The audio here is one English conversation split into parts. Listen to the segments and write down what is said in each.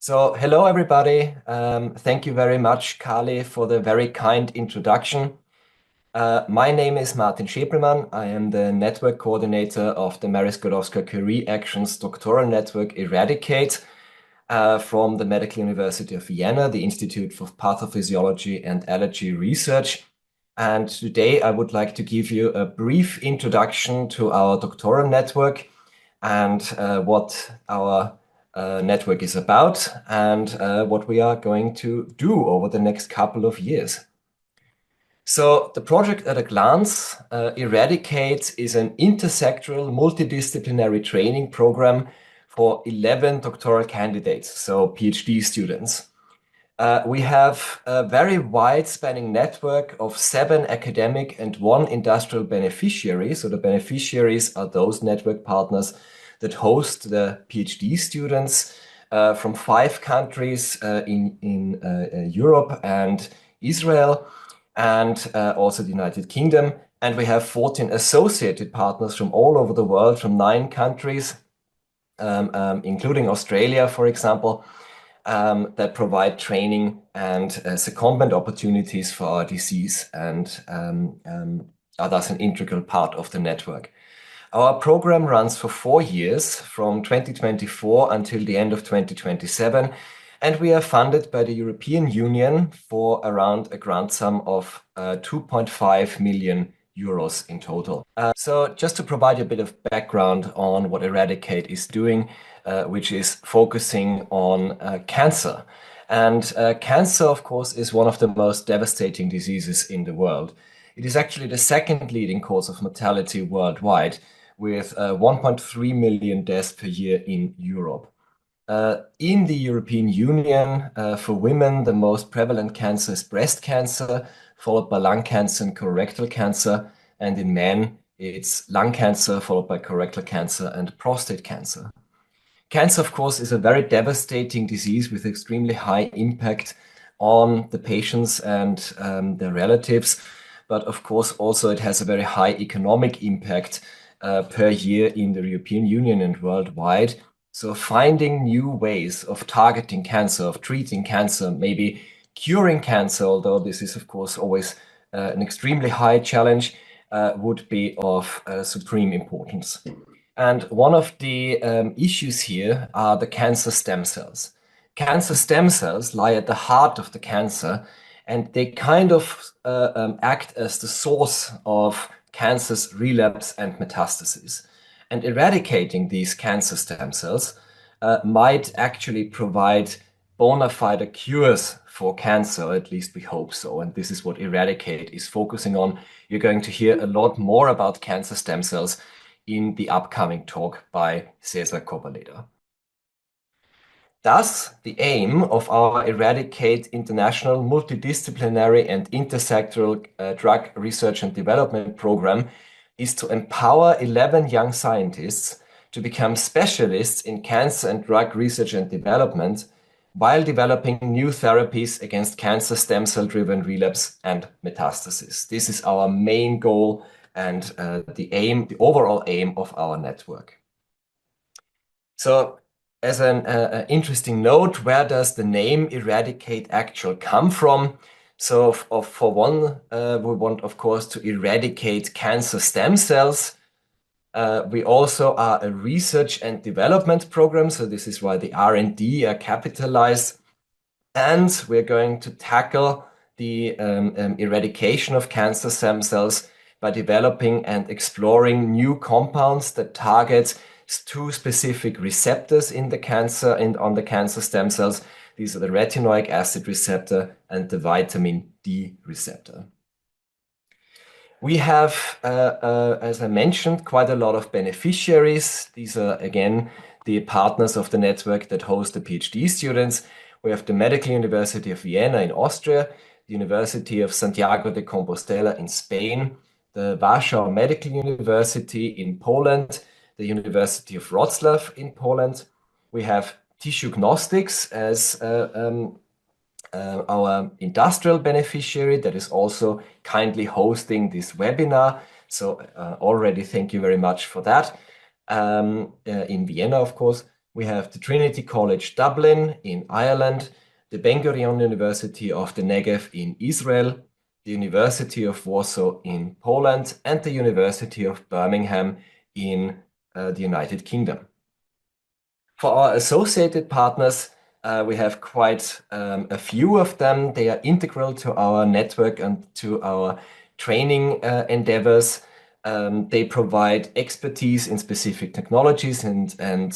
So, hello everybody. Thank you very much, Kali, for the very kind introduction. My name is Martin Schepelmann. I am the network coordinator of the Mary Skłodowska-Curie Actions doctoral network eRaDicate from the Medical University of Vienna, the Institute for Pathophysiology and Allergy Research. And today I would like to give you a brief introduction to our doctoral network and what our network is about and what we are going to do over the next couple of years. So the project at a glance, eRaDicate is an intersectoral multidisciplinary training program for 11 doctoral candidates, so PhD students. We have a very wide-spanning network of 7 academic and 1 industrial beneficiary. So the beneficiaries are those network partners that host the PhD students from 5 countries in Europe and Israel, and also the United Kingdom. And we have 14 associated partners from all over the world, from 9 countries, including Australia, for example, that provide training and secondment opportunities for our disease and are thus an integral part of the network. Our program runs for 4 years, from 2024 until the end of 2027, and we are funded by the European Union for around a grant sum of 2.5 million euros in total. So just to provide you a bit of background on what eRaDicate is doing, which is focusing on cancer. And cancer, of course, is one of the most devastating diseases in the world. It is actually the second leading cause of mortality worldwide, with 1.3 million deaths per year in Europe. In the European Union, for women, the most prevalent cancer is breast cancer, followed by lung cancer and colorectal cancer. And in men, it's lung cancer, followed by colorectal cancer and prostate cancer. Cancer, of course, is a very devastating disease with extremely high impact on the patients and their relatives. But of course, also it has a very high economic impact per year in the European Union and worldwide. So finding new ways of targeting cancer, of treating cancer, maybe curing cancer, although this is of course always an extremely high challenge, would be of supreme importance. And one of the issues here are the cancer stem cells. Cancer stem cells lie at the heart of the cancer, and they kind of act as the source of cancer's relapse and metastasis. And eradicating these cancer stem cells might actually provide bona fide cures for cancer, at least we hope so. And this is what eRaDicate is focusing on. You're going to hear a lot more about cancer stem cells in the upcoming talk by Cesar Cobaleda. Thus, the aim of our eRaDicate International Multidisciplinary and Intersectoral Drug Research and Development Program is to empower 11 young scientists to become specialists in cancer and drug research and development while developing new therapies against cancer stem cell-driven relapse and metastasis. This is our main goal and the overall aim of our network. So, as an interesting note, where does the name eRaDicate actually come from? So for one, we want, of course, to eradicate cancer stem cells. We also are a research and development program, so this is why the R&D are capitalized. And we're going to tackle the eradication of cancer stem cells by developing and exploring new compounds that target 2 specific receptors in the cancer and on the cancer stem cells. These are the retinoic acid receptor and the vitamin D receptor. We have, as I mentioned, quite a lot of beneficiaries. These are, again, the partners of the network that host the PhD students. We have the Medical University of Vienna in Austria, the University of Santiago de Compostela in Spain, the Warsaw Medical University in Poland, the University of Wrocław in Poland. We have TissueGnostics as our industrial beneficiary that is also kindly hosting this webinar. So already thank you very much for that. In Vienna, of course. We have the Trinity College Dublin in Ireland, the Ben Gurion University of the Negev in Israel, the University of Warsaw in Poland, and the University of Birmingham in the United Kingdom. For our associated partners, we have quite a few of them. They are integral to our network and to our training endeavors. They provide expertise in specific technologies and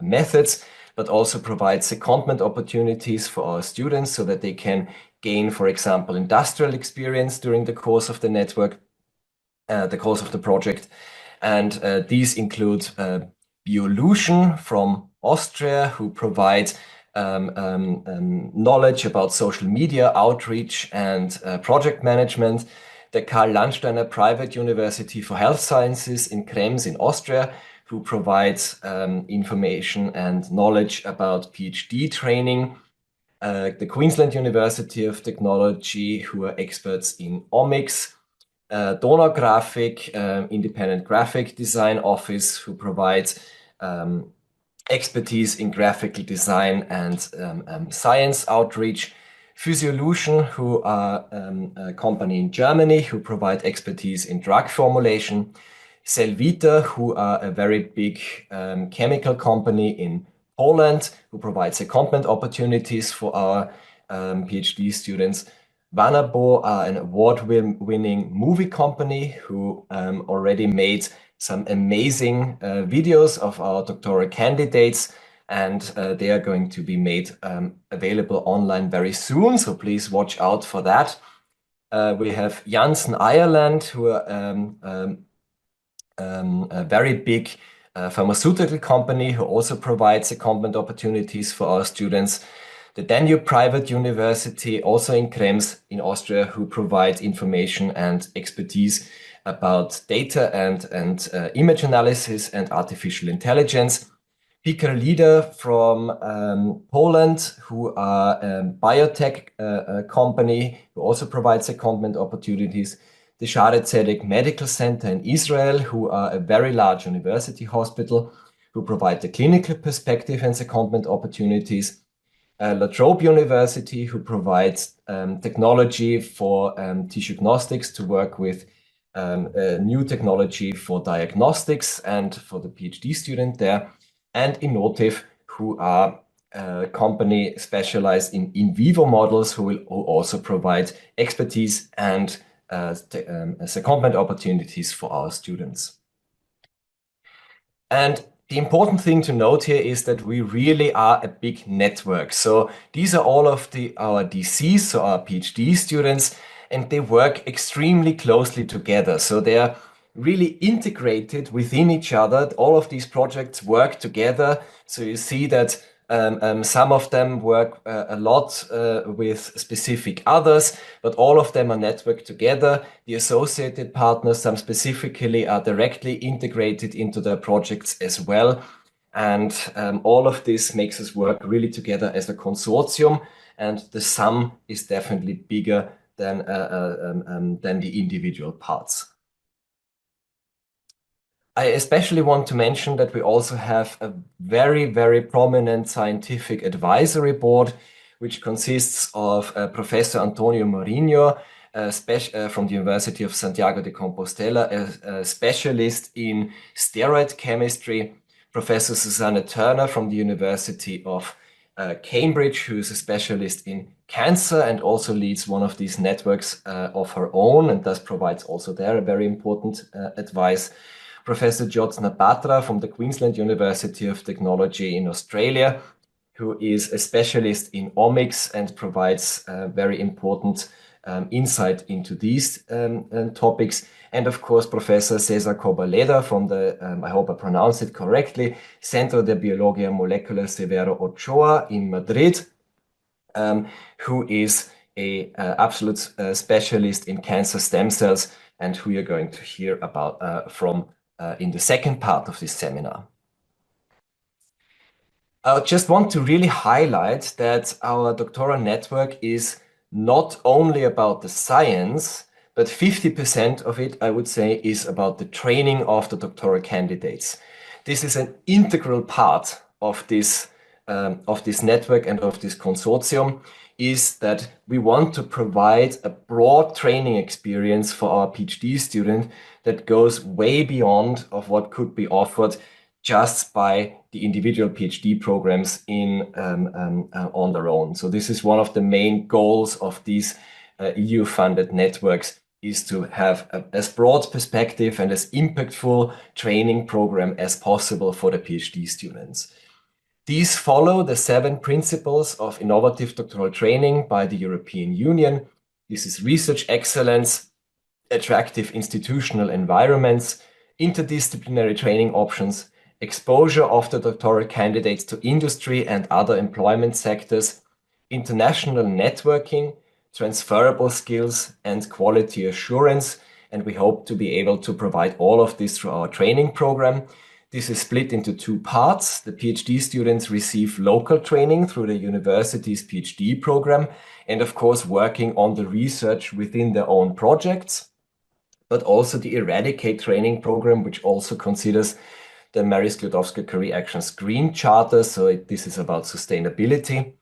methods, but also provide secondment opportunities for our students so that they can gain, for example, industrial experience during the course of the network, the course of the project. And these include Biolution from Austria, who provides knowledge about social media outreach and project management. The Karl Landsteiner Private University for Health Sciences in Krems in Austria, who provides information and knowledge about PhD training. The Queensland University of Technology, who are experts in omics. Donau Graphic, independent graphic design office, who provides expertise in graphical design and science outreach. Physiolution, who are a company in Germany who provide expertise in drug formulation. Cellvita, who are a very big chemical company in Poland, who provides secondment opportunities for our PhD students. Vanabo are an award-winning movie company who already made some amazing videos of our doctoral candidates, and they are going to be made available online very soon, so please watch out for that. We have Janssen Ireland, who are a very big pharmaceutical company who also provides secondment opportunities for our students. The Danube Private University, also in Krems in Austria, who provides information and expertise about data and image analysis and artificial intelligence. Piker Leader from Poland, who are a biotech company, who also provides secondment opportunities. The Share Tzedek Medical Center in Israel, who are a very large university hospital, who provide the clinical perspective and secondment opportunities. La Trobe University, who provides technology for tissue gnostics to work with new technology for diagnostics and for the PhD student there. And Innotiv, who are a company specialized in vivo models, who will also provide expertise and secondment opportunities for our students. And the important thing to note here is that we really are a big network. So these are all of our DCs, so our PhD students, and they work extremely closely together. So they are really integrated within each other. All of these projects work together. So you see that some of them work a lot with specific others, but all of them are networked together. The associated partners, some specifically, are directly integrated into their projects as well. And all of this makes us work really together as a consortium, and the sum is definitely bigger than the individual parts. I especially want to mention that we also have a very, very prominent scientific advisory board, which consists of Professor Antonio Mourinho, from the University of Santiago de Compostela, a specialist in steroid chemistry, Professor Susanne Turner from the University of Cambridge, who is a specialist in cancer and also leads one of these networks of her own, and thus provides also there a very important advice. Professor Jyotsna Batra from the Queensland University of Technology in Australia, who is a specialist in omics and provides very important insight into these topics. And of course, Professor Cesar Cobaleda from the, I hope I pronounced it correctly, Centro de Biología Molecular Severo Ochoa in Madrid, who is an absolute specialist in cancer stem cells, and who you're going to hear about from in the second part of this seminar. I just want to really highlight that our doctoral network is not only about the science, but 50% of it, I would say, is about the training of the doctoral candidates. This is an integral part of this network and of this consortium is that we want to provide a broad training experience for our PhD student that goes way beyond of what could be offered just by the individual PhD programs on their own. So this is one of the main goals of these EU-funded networks, is to have as broad perspective and as impactful training program as possible for the PhD students. These follow the 7 principles of innovative doctoral training by the European Union. This is research excellence, attractive institutional environments, interdisciplinary training options, exposure of the doctoral candidates to industry and other employment sectors, international networking, transferable skills, and quality assurance. And we hope to be able to provide all of this through our training program. This is split into 2 parts. The PhD students receive local training through the university's PhD program, and of course working on the research within their own projects, but also the eRaDicate training program, which also considers the Mary Skłodowska Career Actions Green Charter. So this is about sustainability.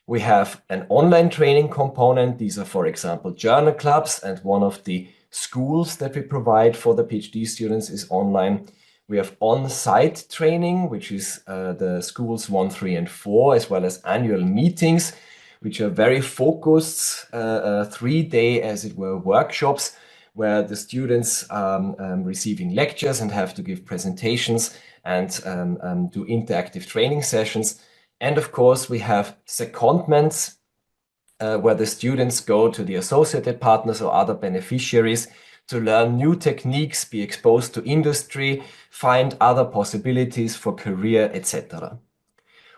We have an online training component. These are, for example, journal clubs, and one of the schools that we provide for the PhD students is online. We have on-site training, which is the schools 1, 3, and 4, as well as annual meetings, which are very focused, 3-day, as it were, workshops, where the students are receiving lectures and have to give presentations and do interactive training sessions. And of course, we have secondments, where the students go to the associated partners or other beneficiaries to learn new techniques, be exposed to industry, find other possibilities for career, etc.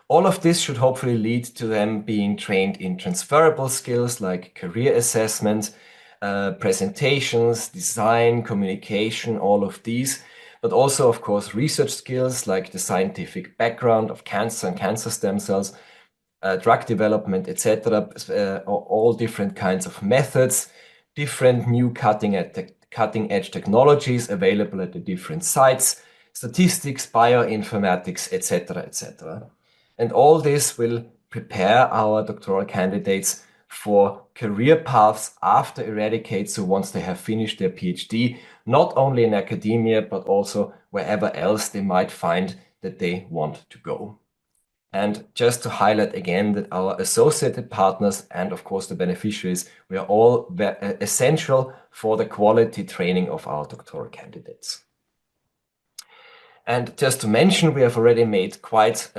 All of this should hopefully lead to them being trained in transferable skills like career assessment, presentations, design, communication, all of these, but also, of course, research skills like the scientific background of cancer and cancer stem cells, drug development, etc., all different kinds of methods, different new cutting-edge technologies available at the different sites, statistics, bioinformatics, etc., etc. And all this will prepare our doctoral candidates for career paths after eRaDicate, so once they have finished their PhD, not only in academia, but also wherever else they might find that they want to go. And just to highlight again that our associated partners and of course the beneficiaries, we are all essential for the quality training of our doctoral candidates. And just to mention, we have already made quite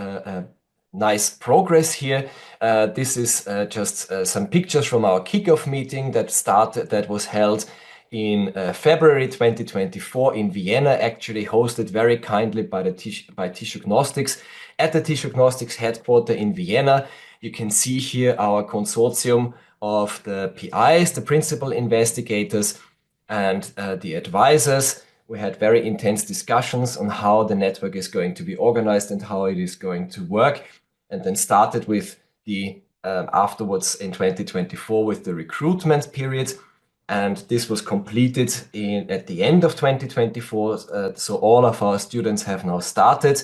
nice progress here. This is just some pictures from our kickoff meeting that was held in February 2024 in Vienna, actually hosted very kindly by Tissue-Gnostics at the Tissue-Gnostics headquarters in Vienna. You can see here our consortium of the PIs, the principal investigators, and the advisors. We had very intense discussions on how the network is going to be organized and how it is going to work, and then started with the afterwards in 2024 with the recruitment period. And this was completed at the end of 2024. So all of our students have now started.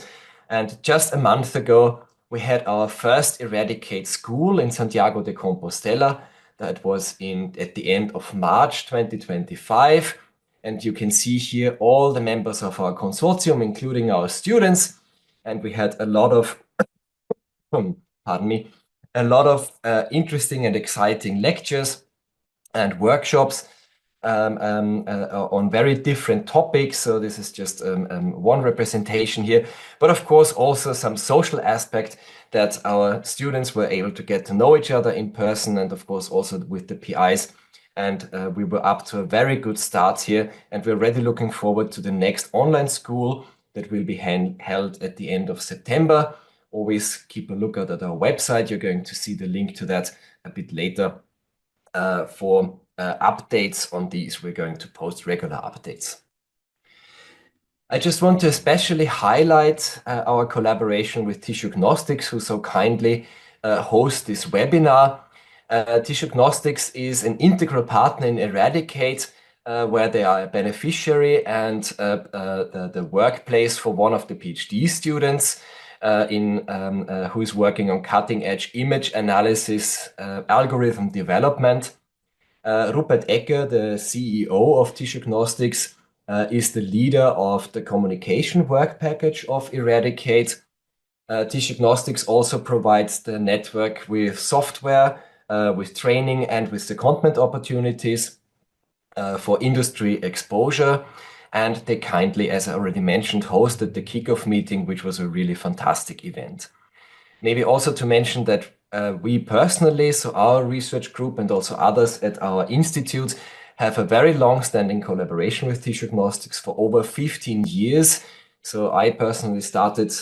And just a month ago, we had our first eRaDicate school in Santiago de Compostela. That was at the end of March 2025. And you can see here all the members of our consortium, including our students. And we had a lot of, pardon me, a lot of interesting and exciting lectures and workshops on very different topics. So this is just one representation here, but of course also some social aspect that our students were able to get to know each other in person, and of course also with the PIs. And we were up to a very good start here, and we're already looking forward to the next online school that will be held at the end of September. Always keep a lookout at our website. You're going to see the link to that a bit later. For updates on these, we're going to post regular updates. I just want to especially highlight our collaboration with Tissue-Gnostics, who so kindly host this webinar. Tissue-Gnostics is an integral partner in eRaDicate, where they are a beneficiary and the workplace for one of the PhD students. who is working on cutting-edge image analysis algorithm development. Rupert Ecker, the CEO of Tissue-Gnostics, is the leader of the communication work package of eRaDicate. Tissue-Gnostics also provides the network with software, with training, and with secondment opportunities for industry exposure. And they kindly, as I already mentioned, hosted the kickoff meeting, which was a really fantastic event. Maybe also to mention that we personally, so our research group and also others at our institute, have a very long-standing collaboration with Tissue-Gnostics for over 15 years. So I personally started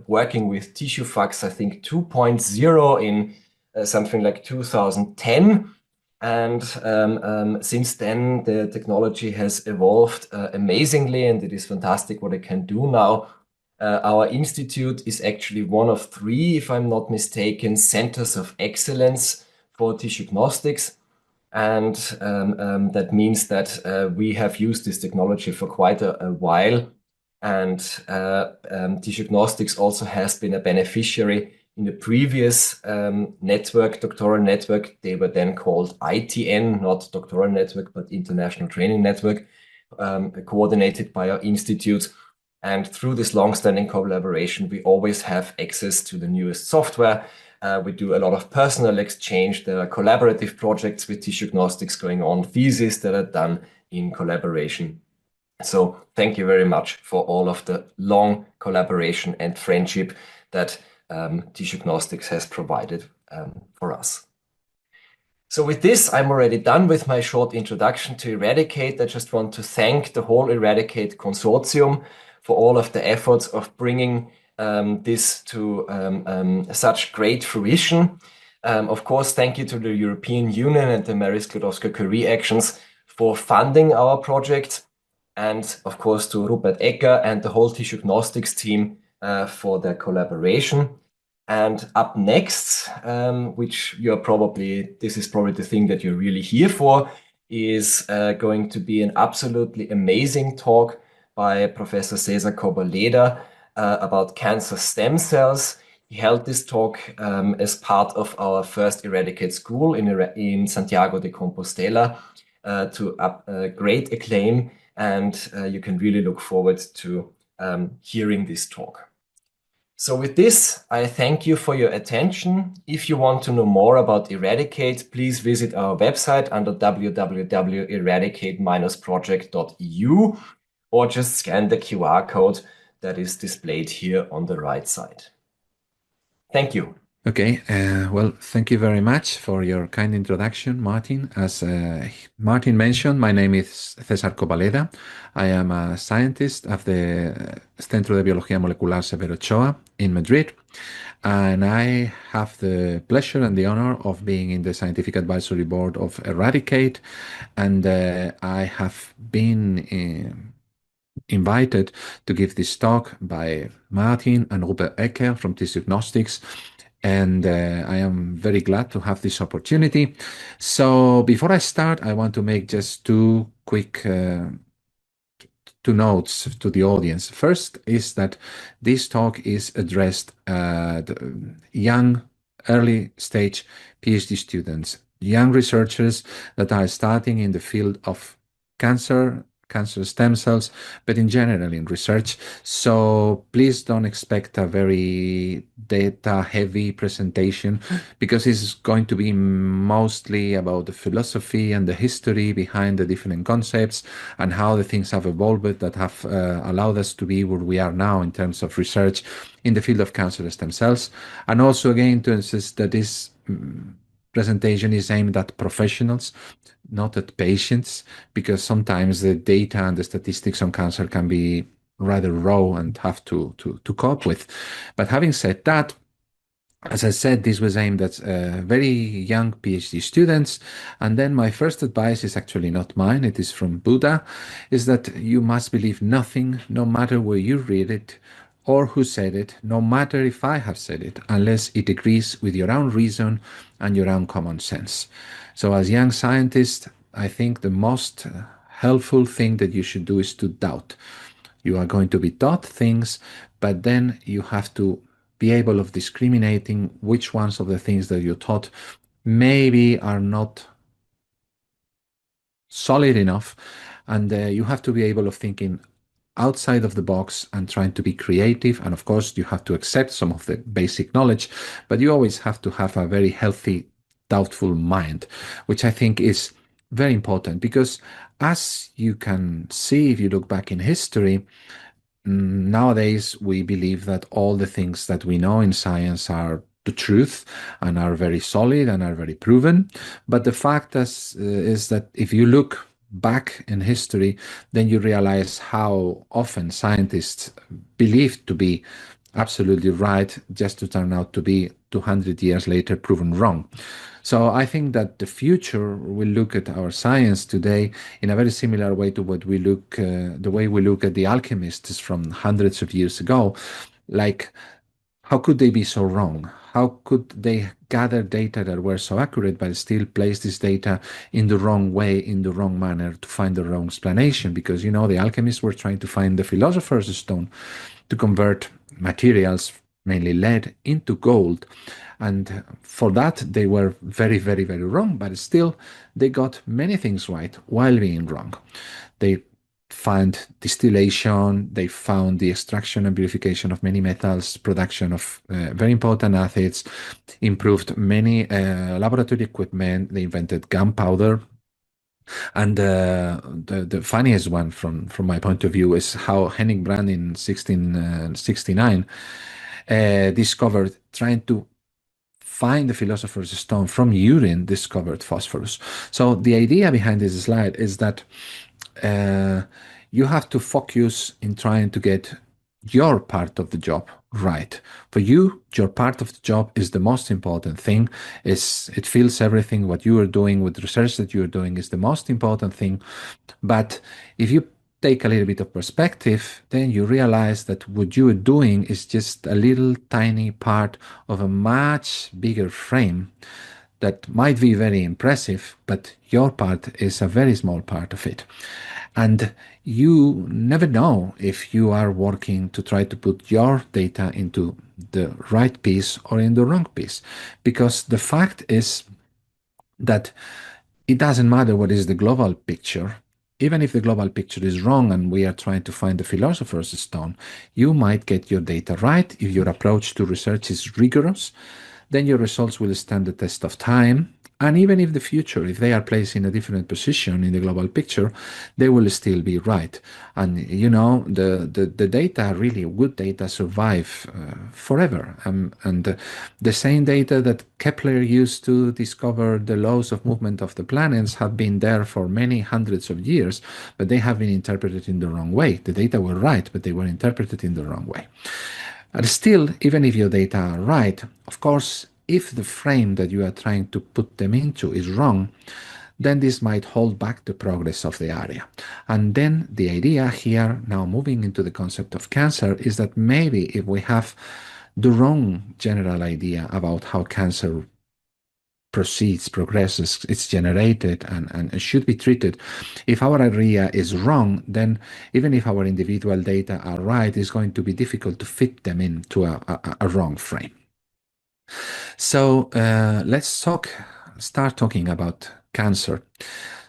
working with TissueFax, I think 2.0 in something like 2010. And since then, the technology has evolved amazingly, and it is fantastic what it can do now. Our institute is actually one of 3, if I'm not mistaken, centers of excellence for Tissue-Gnostics. And that means that we have used this technology for quite a while. And Tissue-Gnostics also has been a beneficiary in the previous network, doctoral network. They were then called ITN, not doctoral network, but International Training Network, coordinated by our institute. And through this long-standing collaboration, we always have access to the newest software. We do a lot of personal exchange. There are collaborative projects with Tissue-Gnostics going on, theses that are done in collaboration. So thank you very much for all of the long collaboration and friendship that Tissue-Gnostics has provided for us. So with this, I'm already done with my short introduction to eRaDicate. I just want to thank the whole eRaDicate consortium for all of the efforts of bringing this to such great fruition. Of course, thank you to the European Union and the Mary Sklodowska-Curie Actions for funding our project. And of course, to Rupert Ecker and the whole Tissue-Gnostics team for their collaboration. And up next, this is probably the thing that you're really here for, is going to be an absolutely amazing talk by Professor Cesar Cobaleda about cancer stem cells. He held this talk as part of our first eRaDicate school in Santiago de Compostela to great acclaim, and you can really look forward to hearing this talk. So with this, I thank you for your attention. If you want to know more about eRaDicate, please visit our website under www.eradicate-project.eu or just scan the QR code that is displayed here on the right side. Thank you. Okay, well, thank you very much for your kind introduction, Martin. As Martin mentioned, my name is Cesar Cobaleda. I am a scientist of the Centro de Biología Molecular Severo Ochoa in Madrid, and I have the pleasure and the honor of being in the Scientific Advisory Board of eRaDicate, and I have been invited to give this talk by Martin and Rupert Ecker from Tissue-Gnostics. And I am very glad to have this opportunity. So before I start, I want to make just two quick two notes to the audience. First is that this talk is addressed at young, early stage PhD students, young researchers that are starting in the field of cancer stem cells, but in general in research. So please don't expect a very data-heavy presentation, because it's going to be mostly about the philosophy and the history behind the different concepts and how the things have evolved that have allowed us to be where we are now in terms of research in the field of cancer stem cells. And also, again, to insist that this presentation is aimed at professionals, not at patients, because sometimes the data and the statistics on cancer can be rather raw and have to cope with. But having said that, as I said, this was aimed at very young PhD students. And then my first advice is actually not mine, it is from Buddha, is that you must believe nothing, no matter where you read it or who said it, no matter if I have said it, unless it agrees with your own reason and your own common sense. So as young scientists, I think the most helpful thing that you should do is to doubt. You are going to be taught things, but then you have to be able of discriminating which ones of the things that you taught maybe are not solid enough, and you have to be able of thinking outside of the box and trying to be creative. And of course, you have to accept some of the basic knowledge, but you always have to have a very healthy, doubtful mind, which I think is very important because, as you can see, if you look back in history, nowadays we believe that all the things that we know in science are the truth and are very solid and are very proven. But the fact is that if you look back in history, then you realize how often scientists believed to be absolutely right just to turn out to be 200 years later proven wrong. So I think that the future will look at our science today in a very similar way to what we look, the way we look at the alchemists from hundreds of years ago. Like, how could they be so wrong? How could they gather data that were so accurate but still place this data in the wrong way, in the wrong manner, to find the wrong explanation? Because, you know, the alchemists were trying to find the philosopher's stone to convert materials, mainly lead, into gold. And for that, they were very, very, very wrong, but still, they got many things right while being wrong. They found distillation, they found the extraction and purification of many metals, production of very important acids, improved many laboratory equipment, they invented gunpowder. And the funniest one from my point of view is how Henning Brand in 1669 discovered, trying to find the philosopher's stone from urine, discovered phosphorus. So the idea behind this slide is that you have to focus in trying to get your part of the job right. For you, your part of the job is the most important thing. It fills everything. What you are doing with research that you are doing is the most important thing. But if you take a little bit of perspective, then you realize that what you are doing is just a little tiny part of a much bigger frame that might be very impressive, but your part is a very small part of it. And you never know if you are working to try to put your data into the right piece or in the wrong piece. Because the fact is that it doesn't matter what is the global picture. Even if the global picture is wrong and we are trying to find the philosopher's stone, you might get your data right if your approach to research is rigorous. Then your results will stand the test of time. And even if the future, if they are placed in a different position in the global picture, they will still be right. And you know, the data, really good data, survive forever. And the same data that Kepler used to discover the laws of movement of the planets have been there for many hundreds of years, but they have been interpreted in the wrong way. The data were right, but they were interpreted in the wrong way. And still, even if your data are right, of course, if the frame that you are trying to put them into is wrong, then this might hold back the progress of the area. And then the idea here, now moving into the concept of cancer, is that maybe if we have the wrong general idea about how cancer proceeds, progresses, it's generated and should be treated. If our area is wrong, then even if our individual data are right, it's going to be difficult to fit them into a wrong frame. So let's start talking about cancer.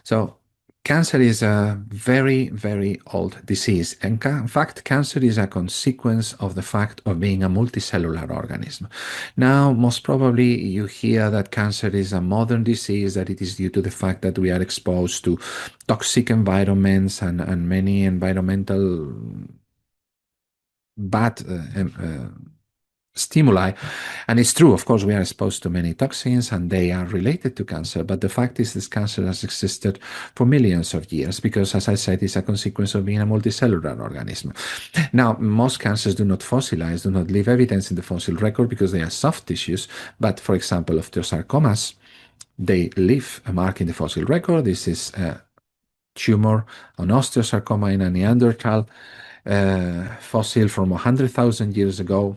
So cancer is a very, very old disease. And in fact, cancer is a consequence of the fact of being a multicellular organism. Now, most probably you hear that cancer is a modern disease, that it is due to the fact that we are exposed to toxic environments and many environmental bad stimuli. And it's true, of course, we are exposed to many toxins and they are related to cancer. But the fact is this cancer has existed for millions of years because, as I said, it's a consequence of being a multicellular organism. Now, most cancers do not fossilize, do not leave evidence in the fossil record because they are soft tissues. But for example, osteosarcomas, they leave a mark in the fossil record. This is a tumor, an osteosarcoma in a Neanderthal fossil from 100,000 years ago.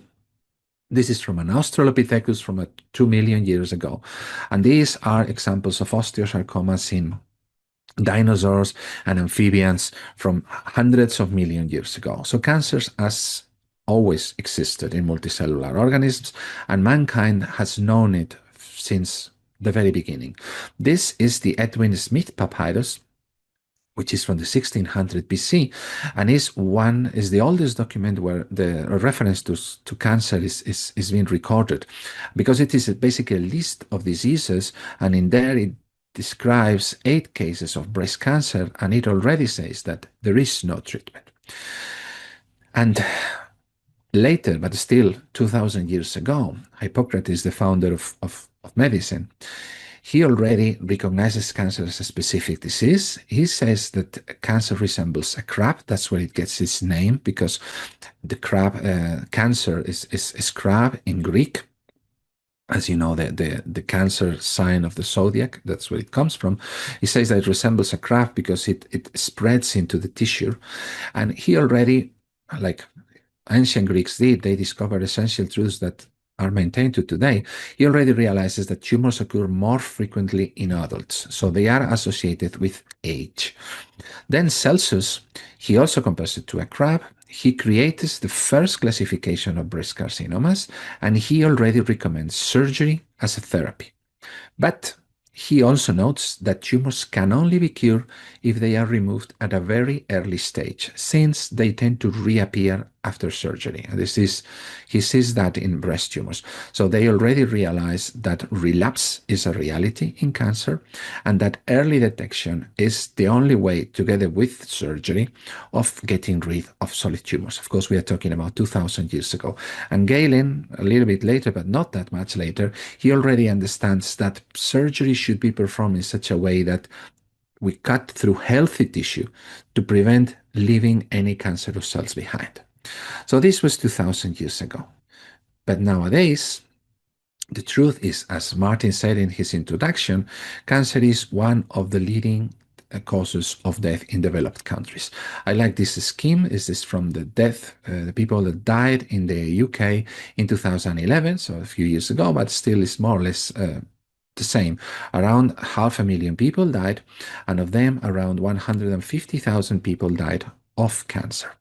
This is from an Australopithecus from 2 million years ago. And these are examples of osteosarcomas in dinosaurs and amphibians from hundreds of million years ago. So cancers as always existed in multicellular organisms, and mankind has known it since the very beginning. This is the Edwin Smith papyrus, which is from the 1600 BC, and is the oldest document where the reference to cancer is being recorded, because it is basically a list of diseases, and in there it describes 8 cases of breast cancer, and it already says that there is no treatment. And later, but still 2000 years ago, Hippocrates, the founder of medicine, he already recognizes cancer as a specific disease. He says that cancer resembles a crab. That's where it gets its name, because the crab, cancer is crab in Greek. As you know, the cancer sign of the zodiac, that's where it comes from. He says that it resembles a crab because it spreads into the tissue. And he already, like ancient Greeks did, they discovered essential truths that are maintained to today. He already realizes that tumors occur more frequently in adults, so they are associated with age. Then Celsus, he also compares it to a crab. He creates the first classification of breast carcinomas, and he already recommends surgery as a therapy. But he also notes that tumors can only be cured if they are removed at a very early stage, since they tend to reappear after surgery. And he sees that in breast tumors. So they already realize that relapse is a reality in cancer, and that early detection is the only way, together with surgery, of getting rid of solid tumors. Of course, we are talking about 2000 years ago. And Galen, a little bit later, but not that much later, he already understands that surgery should be performed in such a way that we cut through healthy tissue to prevent leaving any cancerous cells behind. So this was 2000 years ago. But nowadays, the truth is, as Martin said in his introduction, cancer is one of the leading causes of death in developed countries. I like this scheme. This is from the people that died in the UK in 2011, so a few years ago, but still is more or less the same. Around 500,000 people died, and of them, around 150,000 people died of cancer.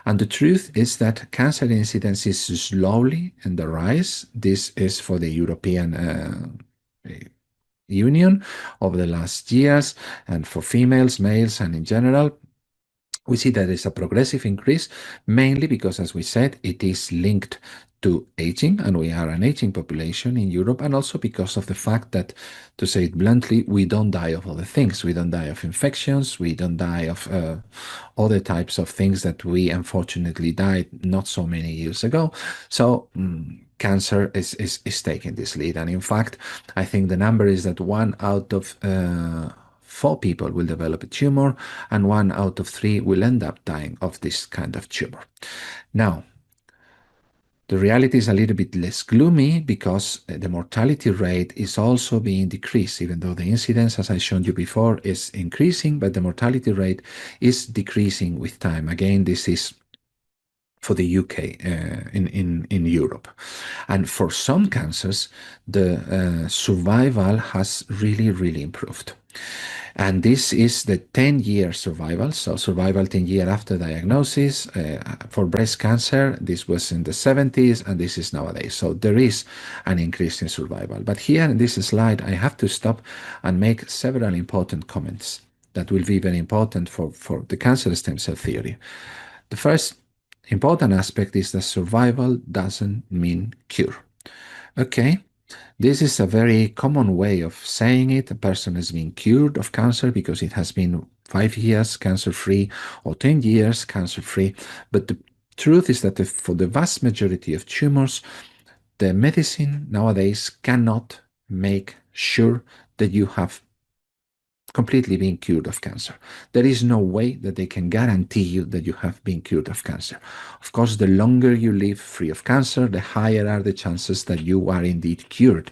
And the truth is that cancer incidence is slowly on the rise. This is for the European Union over the last years, and for females, males, and in general, we see that there's a progressive increase, mainly because, as we said, it is linked to aging, and we are an aging population in Europe, and also because of the fact that, to say it bluntly, we don't die of other things. We don't die of infections, we don't die of other types of things that we unfortunately died not so many years ago. So cancer is taking this lead. And in fact, I think the number is that 1 out of 4 people will develop a tumor, and 1 out of 3 will end up dying of this kind of tumor. Now, the reality is a little bit less gloomy, because the mortality rate is also being decreased, even though the incidence, as I showed you before, is increasing, but the mortality rate is decreasing with time. Again, this is for the UK in Europe. And for some cancers, the survival has really improved. And this is the 10-year survival. So survival 10 years after diagnosis. For breast cancer, this was in the 70s, and this is nowadays. So there is an increase in survival. But here in this slide, I have to stop and make several important comments that will be very important for the cancer stem cell theory. The first important aspect is that survival doesn't mean cure. Okay, this is a very common way of saying it. A person has been cured of cancer because it has been 5 years cancer-free or 10 years cancer-free. But the truth is that for the vast majority of tumors, the medicine nowadays cannot make sure that you have completely been cured of cancer. There is no way that they can guarantee you that you have been cured of cancer. Of course, the longer you live free of cancer, the higher are the chances that you are indeed cured,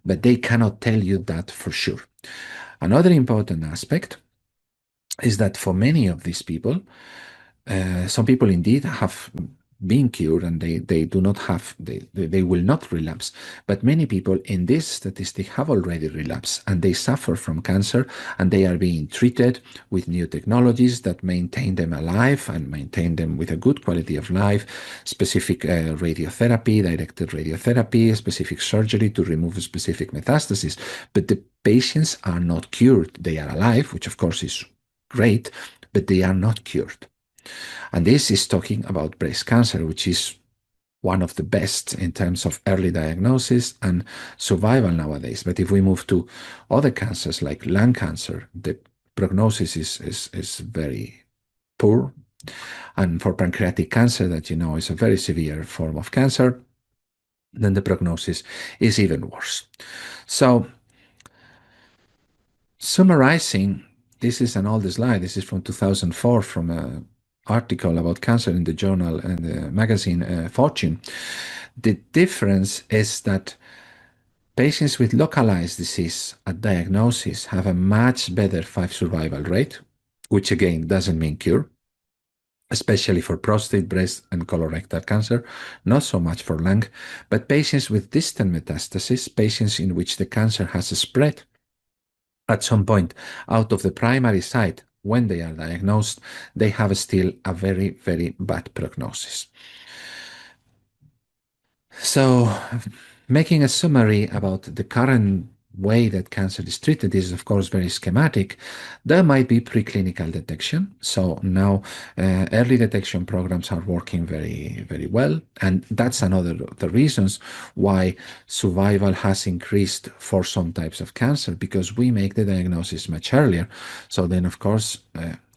but they cannot tell you that for sure. Another important aspect is that for many of these people, some people indeed have being cured and they do not have, they will not relapse. But many people in this statistic have already relapsed and they suffer from cancer, and they are being treated with new technologies that maintain them alive and maintain them with a good quality of life, specific radiotherapy, directed radiotherapy, specific surgery to remove specific metastases. But the patients are not cured. They are alive, which of course is great, but they are not cured. And this is talking about breast cancer, which is one of the best in terms of early diagnosis and survival nowadays. But if we move to other cancers like lung cancer, the prognosis is very poor. And for pancreatic cancer, that you know is a very severe form of cancer, then the prognosis is even worse. So, summarizing, this is an old slide. This is from 2004 from an article about cancer in the journal and the magazine Fortune. The difference is that patients with localized disease at diagnosis have a much better 5 survival rate, which again doesn't mean cure, especially for prostate, breast, and colorectal cancer, not so much for lung. But patients with distant metastasis, patients in which the cancer has spread at some point out of the primary site when they are diagnosed, they have still a very, very bad prognosis. So, making a summary about the current way that cancer is treated is, of course, very schematic. There might be preclinical detection. So now early detection programs are working very, very well. And that's another of the reasons why survival has increased for some types of cancer, because we make the diagnosis much earlier. So then, of course,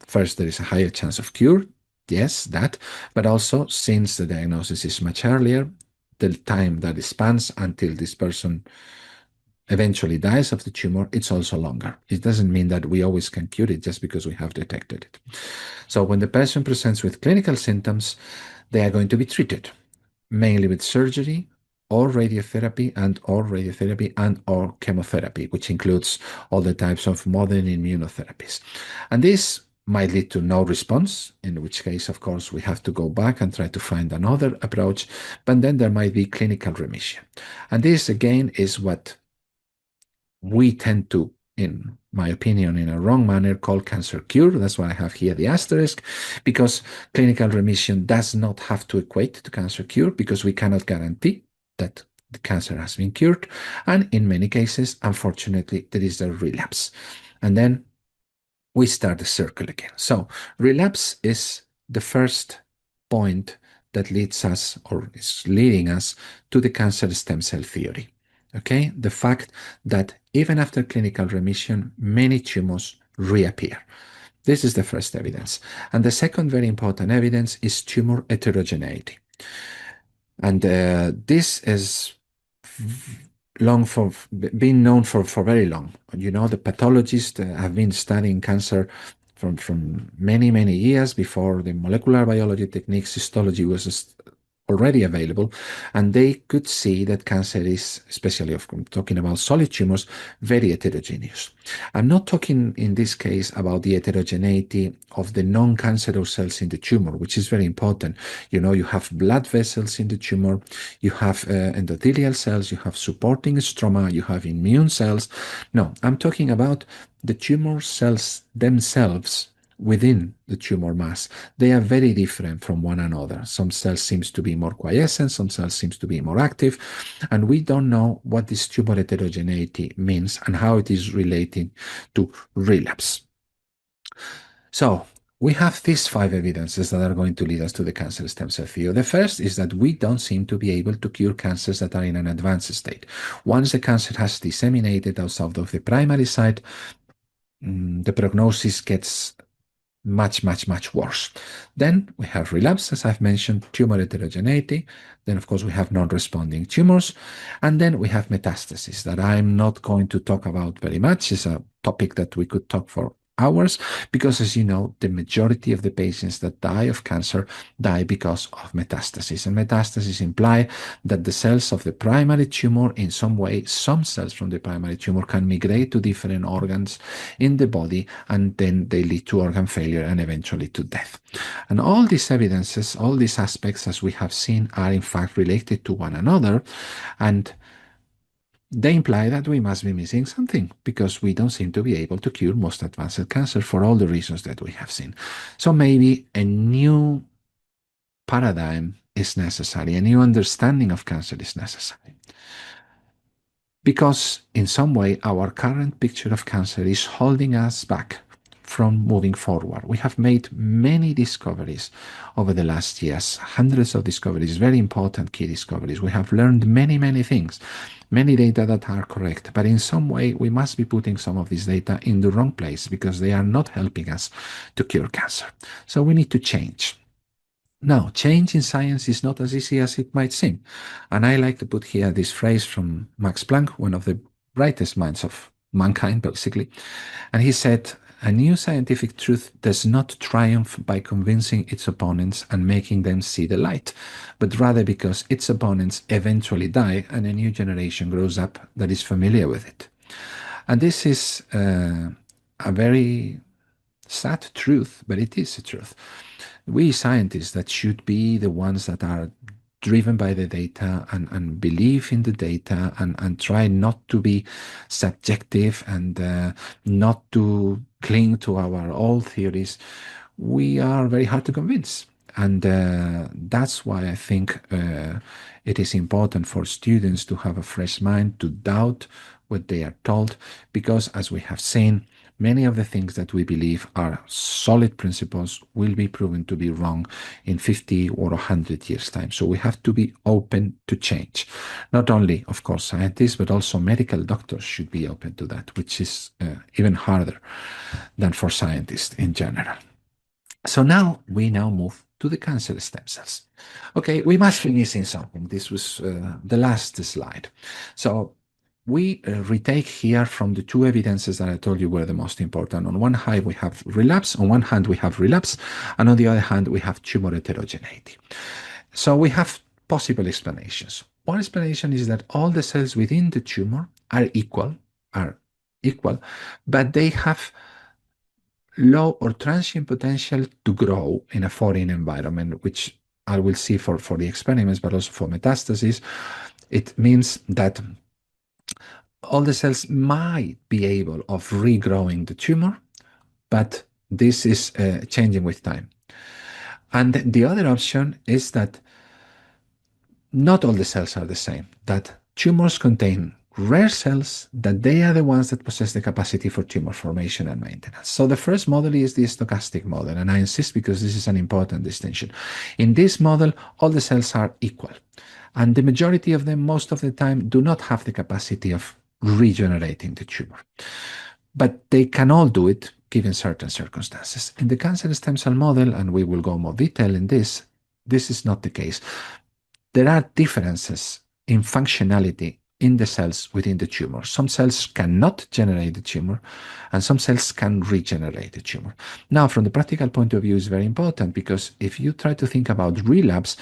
first, there is a higher chance of cure. Yes, that. But also, since the diagnosis is much earlier, the time that it spans until this person eventually dies of the tumor, it's also longer. It doesn't mean that we always can cure it just because we have detected it. So when the person presents with clinical symptoms, they are going to be treated mainly with surgery or radiotherapy and or chemotherapy, which includes all the types of modern immunotherapies. And this might lead to no response, in which case, of course, we have to go back and try to find another approach, but then there might be clinical remission. And this, again, is what we tend to, in my opinion, in a wrong manner, call cancer cure. That's why I have here the asterisk, because clinical remission does not have to equate to cancer cure, because we cannot guarantee that the cancer has been cured. And in many cases, unfortunately, there is a relapse. And then we start the circle again. So relapse is the first point that leads us, or is leading us, to the cancer stem cell theory. Okay, the fact that even after clinical remission, many tumors reappear. This is the first evidence. And the second very important evidence is tumor heterogeneity. And this is been known for very long. You know, the pathologists have been studying cancer from many years before the molecular biology techniques. Histology was already available, and they could see that cancer is, especially if I'm talking about solid tumors, very heterogeneous. I'm not talking in this case about the heterogeneity of the non-cancerous cells in the tumor, which is very important. You know, you have blood vessels in the tumor, you have endothelial cells, you have supporting stroma, you have immune cells. No, I'm talking about the tumor cells themselves within the tumor mass. They are very different from one another. Some cells seems to be more quiescent, some cells seems to be more active, and we don't know what this tumor heterogeneity means and how it is relating to relapse. So we have these 5 evidences that are going to lead us to the cancer stem cell theory. The first is that we don't seem to be able to cure cancers that are in an advanced state. Once the cancer has disseminated outside of the primary site, the prognosis gets much worse. Then we have relapse, as I've mentioned, tumor heterogeneity. Then, of course, we have non-responding tumors. And then we have metastasis that I'm not going to talk about very much. It's a topic that we could talk for hours, because as you know, the majority of the patients that die of cancer die because of metastasis. And metastasis imply that the cells of the primary tumor, in some way, some cells from the primary tumor can migrate to different organs in the body, and then they lead to organ failure and eventually to death. And all these evidences, all these aspects, as we have seen, are in fact related to one another, and they imply that we must be missing something, because we don't seem to be able to cure most advanced cancer for all the reasons that we have seen. So maybe a new paradigm is necessary, a new understanding of cancer is necessary. Because in some way, our current picture of cancer is holding us back from moving forward. We have made many discoveries over the last years, hundreds of discoveries, very important key discoveries. We have learned many, many things, many data that are correct, but in some way we must be putting some of this data in the wrong place because they are not helping us to cure cancer. So we need to change. Now, change in science is not as easy as it might seem. And I like to put here this phrase from Max Planck, one of the brightest minds of mankind, basically. And he said, "A new scientific truth does not triumph by convincing its opponents and making them see the light, but rather because its opponents eventually die and a new generation grows up that is familiar with it." And this is a very sad truth, but it is a truth. We scientists that should be the ones that are driven by the data and believe in the data and try not to be subjective and not to cling to our old theories, we are very hard to convince. And that's why I think it is important for students to have a fresh mind, to doubt what they are told, because as we have seen, many of the things that we believe are solid principles will be proven to be wrong in 50 or 100 years' time. So we have to be open to change. Not only, of course, scientists, but also medical doctors should be open to that, which is even harder than for scientists in general. So now we move to the cancer stem cells. Okay, we must be missing something. This was the last slide. So we retake here from the two evidences that I told you were the most important. On one hand, we have relapse. On one hand, we have relapse. And on the other hand, we have tumor heterogeneity. So we have possible explanations. One explanation is that all the cells within the tumor are equal, but they have low or transient potential to grow in a foreign environment, which I will see for the experiments, but also for metastasis. It means that all the cells might be able of regrowing the tumor, but this is changing with time. And the other option is that not all the cells are the same, that tumors contain rare cells, that they are the ones that possess the capacity for tumor formation and maintenance. So the first model is the stochastic model, and I insist because this is an important distinction. In this model, all the cells are equal, and the majority of them, most of the time, do not have the capacity of regenerating the tumor. But they can all do it given certain circumstances. In the cancer stem cell model, and we will go more detail in this, this is not the case. There are differences in functionality in the cells within the tumor. Some cells cannot generate the tumor, and some cells can regenerate the tumor. Now, from the practical point of view, it's very important, because if you try to think about relapse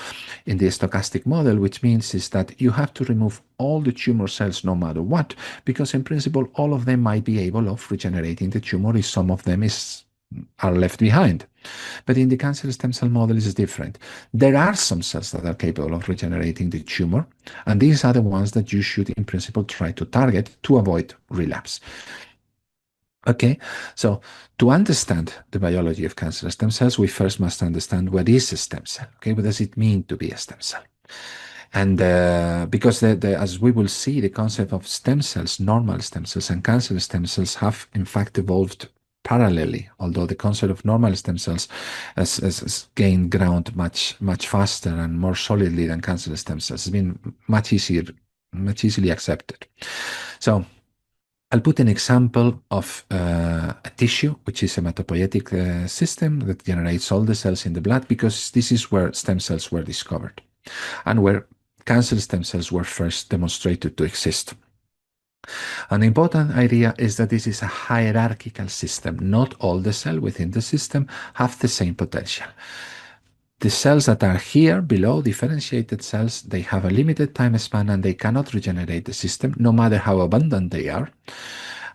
in the stochastic model, which means is that you have to remove all the tumor cells no matter what, because in principle, all of them might be able of regenerating the tumor if some of them are left behind. But in the cancer stem cell model, it is different. There are some cells that are capable of regenerating the tumor, and these are the ones that you should, in principle, try to target to avoid relapse. Okay, so to understand the biology of cancer stem cells, we first must understand what is a stem cell. Okay, what does it mean to be a stem cell? And because as we will see, the concept of stem cells, normal stem cells and cancer stem cells have in fact evolved parallelly, although the concept of normal stem cells has gained ground much faster and more solidly than cancer stem cells. It's been much easily accepted. So I'll put an example of a tissue, which is a hematopoietic system that generates all the cells in the blood, because this is where stem cells were discovered and where cancer stem cells were first demonstrated to exist. An important idea is that this is a hierarchical system. Not all the cells within the system have the same potential. The cells that are here below, differentiated cells, they have a limited time span and they cannot regenerate the system, no matter how abundant they are.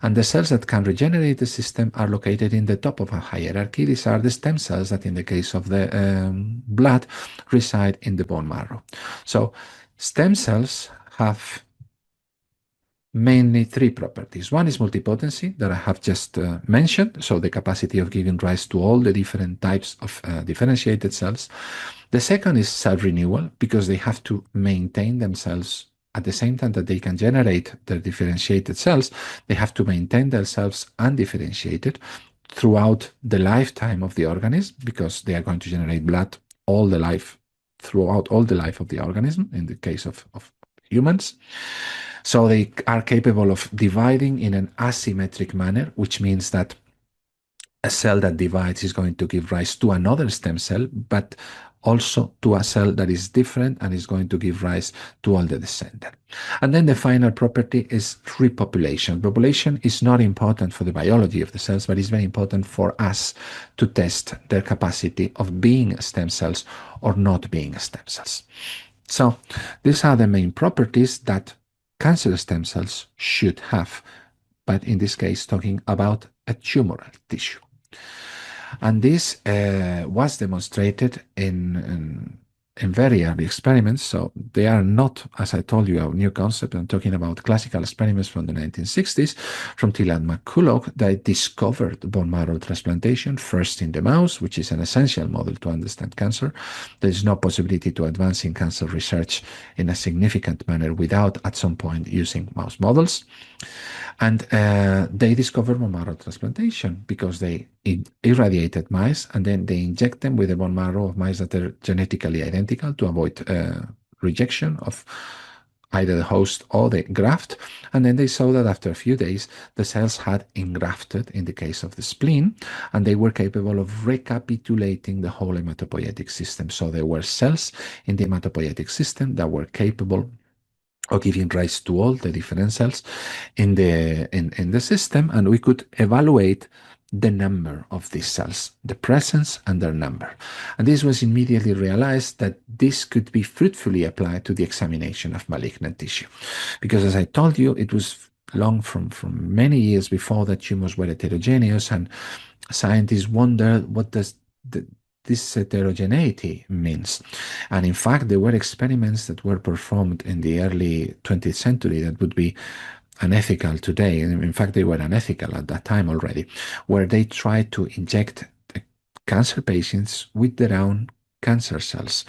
And the cells that can regenerate the system are located in the top of a hierarchy. These are the stem cells that, in the case of the blood, reside in the bone marrow. So stem cells have mainly three properties. One is multipotency that I have just mentioned, so the capacity of giving rise to all the different types of differentiated cells. The second is self-renewal, because they have to maintain themselves at the same time that they can generate their differentiated cells. They have to maintain themselves undifferentiated throughout the lifetime of the organism, because they are going to generate blood all the life, throughout all the life of the organism, in the case of humans. So they are capable of dividing in an asymmetric manner, which means that a cell that divides is going to give rise to another stem cell, but also to a cell that is different and is going to give rise to all the descendant. And then the final property is repopulation. Population is not important for the biology of the cells, but it's very important for us to test their capacity of being stem cells or not being stem cells. So these are the main properties that cancer stem cells should have, but in this case, talking about a tumoral tissue. And this was demonstrated in very early experiments. So they are not, as I told you, a new concept. I'm talking about classical experiments from the 1960s, from Till and McCulloch, that discovered bone marrow transplantation first in the mouse, which is an essential model to understand cancer. There is no possibility to advance in cancer research in a significant manner without at some point using mouse models. And they discovered bone marrow transplantation because they irradiated mice and then they inject them with the bone marrow of mice that are genetically identical to avoid rejection of either the host or the graft. And then they saw that after a few days, the cells had engrafted in the case of the spleen, and they were capable of recapitulating the whole hematopoietic system. So there were cells in the hematopoietic system that were capable of giving rise to all the different cells in the system, and we could evaluate the number of these cells, the presence and their number. And this was immediately realized that this could be fruitfully applied to the examination of malignant tissue. Because as I told you, it was long from many years before that tumors were heterogeneous, and scientists wondered what does this heterogeneity means. And in fact, there were experiments that were performed in the early 20th century that would be unethical today. And in fact, they were unethical at that time already, where they tried to inject cancer patients with their own cancer cells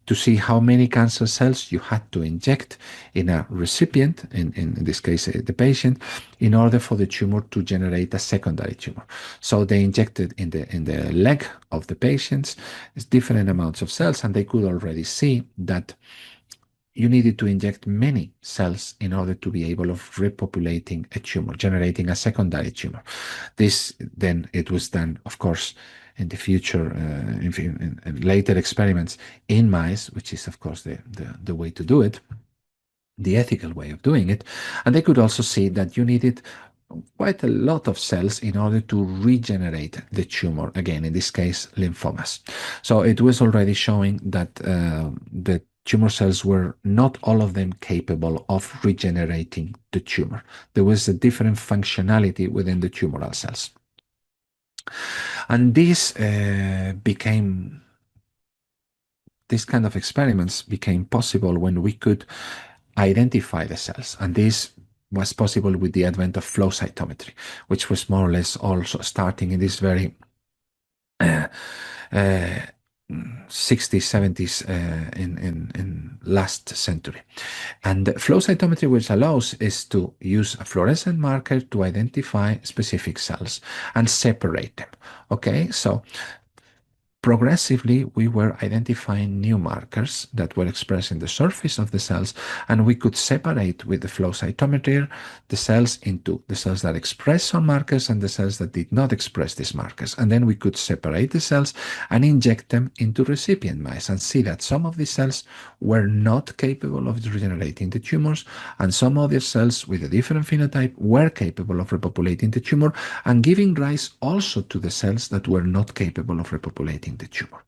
to see how many cancer cells you had to inject in a recipient, in this case the patient, in order for the tumor to generate a secondary tumor. So they injected in the leg of the patients different amounts of cells, and they could already see that you needed to inject many cells in order to be able of repopulating a tumor, generating a secondary tumor. This then it was done, of course, in the future, in later experiments in mice, which is, of course, the way to do it, the ethical way of doing it. And they could also see that you needed quite a lot of cells in order to regenerate the tumor, again, in this case, lymphomas. So it was already showing that the tumor cells were not all of them capable of regenerating the tumor. There was a different functionality within the tumoral cells. And this kind of experiments became possible when we could identify the cells. And this was possible with the advent of flow cytometry, which was more or less also starting in this very 60s, 70s in last century. And flow cytometry, which allows is to use a fluorescent marker to identify specific cells and separate them. Okay, so progressively we were identifying new markers that were expressed in the surface of the cells, and we could separate with the flow cytometer the cells into the cells that express some markers and the cells that did not express these markers. And then we could separate the cells and inject them into recipient mice and see that some of these cells were not capable of regenerating the tumors, and some other cells with a different phenotype were capable of repopulating the tumor, and giving rise also to the cells that were not capable of repopulating the tumor.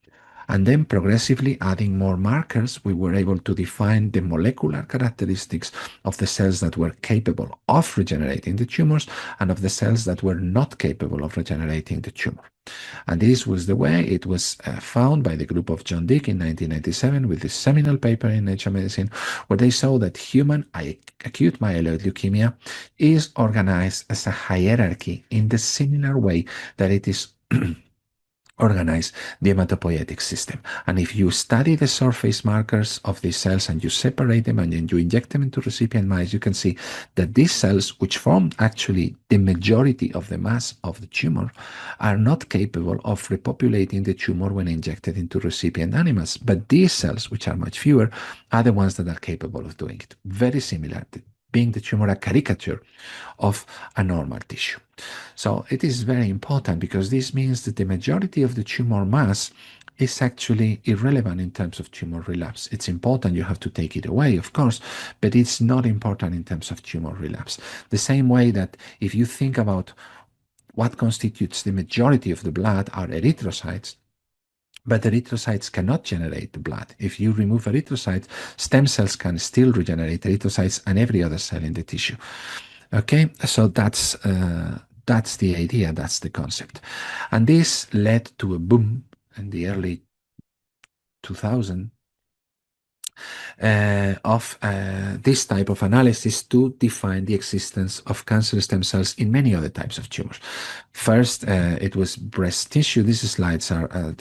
And then progressively adding more markers, we were able to define the molecular characteristics of the cells that were capable of regenerating the tumors and of the cells that were not capable of regenerating the tumor. And this was the way it was found by the group of John Dick in 1997 with this seminal paper in Nature Medicine, where they saw that human acute myeloid leukemia is organized as a hierarchy in the similar way that it is organize the hematopoietic system. And if you study the surface markers of these cells and you separate them and then you inject them into recipient mice, you can see that these cells, which form actually the majority of the mass of the tumor, are not capable of repopulating the tumor when injected into recipient animals. But these cells, which are much fewer, are the ones that are capable of doing it. Very similar, being the tumor a caricature of a normal tissue. So it is very important because this means that the majority of the tumor mass is actually irrelevant in terms of tumor relapse. It's important, you have to take it away, of course, but it's not important in terms of tumor relapse. The same way that if you think about what constitutes the majority of the blood are erythrocytes, but erythrocytes cannot generate the blood. If you remove erythrocytes, stem cells can still regenerate erythrocytes and every other cell in the tissue. Okay, so that's the idea, that's the concept. And this led to a boom in the early 2000 of this type of analysis to define the existence of cancer stem cells in many other types of tumors. First, it was breast tissue. These slides are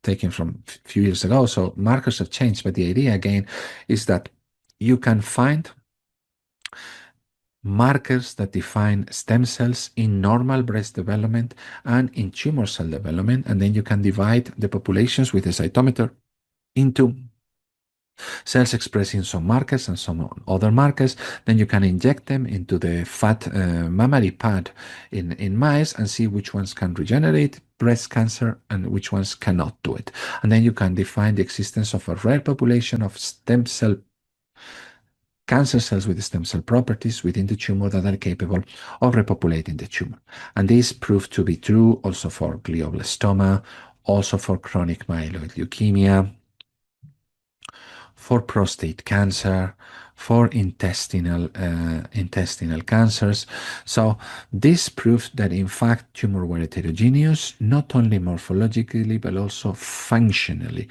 taken from a few years ago, so markers have changed, but the idea again is that you can find markers that define stem cells in normal breast development and in tumor cell development, and then you can divide the populations with a cytometer into cells expressing some markers and some other markers. Then you can inject them into the fat mammary pad in mice and see which ones can regenerate breast cancer and which ones cannot do it. And then you can define the existence of a rare population of stem cell cancer cells with stem cell properties within the tumor that are capable of repopulating the tumor. And this proved to be true also for glioblastoma, also for chronic myeloid leukemia, for prostate cancer, for intestinal cancers. So this proved that in fact tumors were heterogeneous, not only morphologically but also functionally.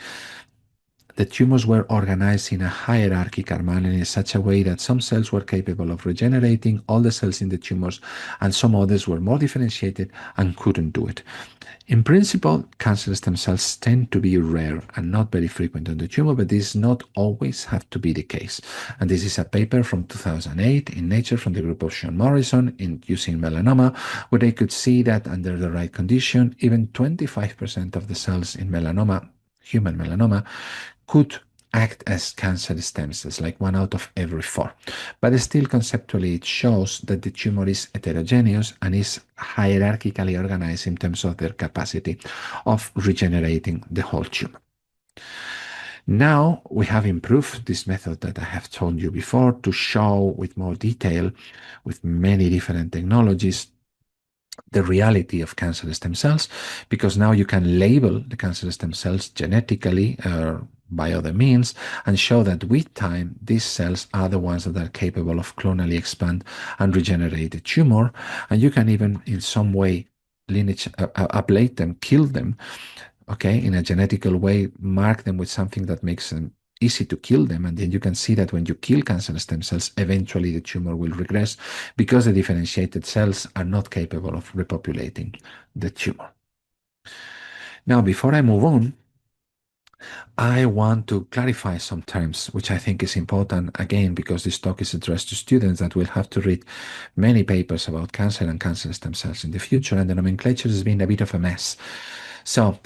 The tumors were organized in a hierarchical manner in such a way that some cells were capable of regenerating all the cells in the tumors, and some others were more differentiated and couldn't do it. In principle, cancer stem cells tend to be rare and not very frequent on the tumor, but this not always have to be the case. And this is a paper from 2008 in Nature from the group of Sean Morrison using melanoma, where they could see that under the right condition, even 25% of the cells in melanoma, human melanoma, could act as cancer stem cells, like 1 out of every 4. But still conceptually it shows that the tumor is heterogeneous and is hierarchically organized in terms of their capacity of regenerating the whole tumor. Now we have improved this method that I have told you before to show with more detail, with many different technologies, the reality of cancer stem cells, because now you can label the cancer stem cells genetically by other means and show that with time these cells are the ones that are capable of clonally expand and regenerate the tumor, and you can even in some way lineage ablate them, kill them, okay, in a genetical way, mark them with something that makes them easy to kill them, and then you can see that when you kill cancer stem cells, eventually the tumor will regress because the differentiated cells are not capable of repopulating the tumor. Now, before I move on, I want to clarify some terms, which I think is important, again, because this talk is addressed to students that will have to read many papers about cancer and cancer stem cells in the future, and the nomenclature has been a bit of a mess. So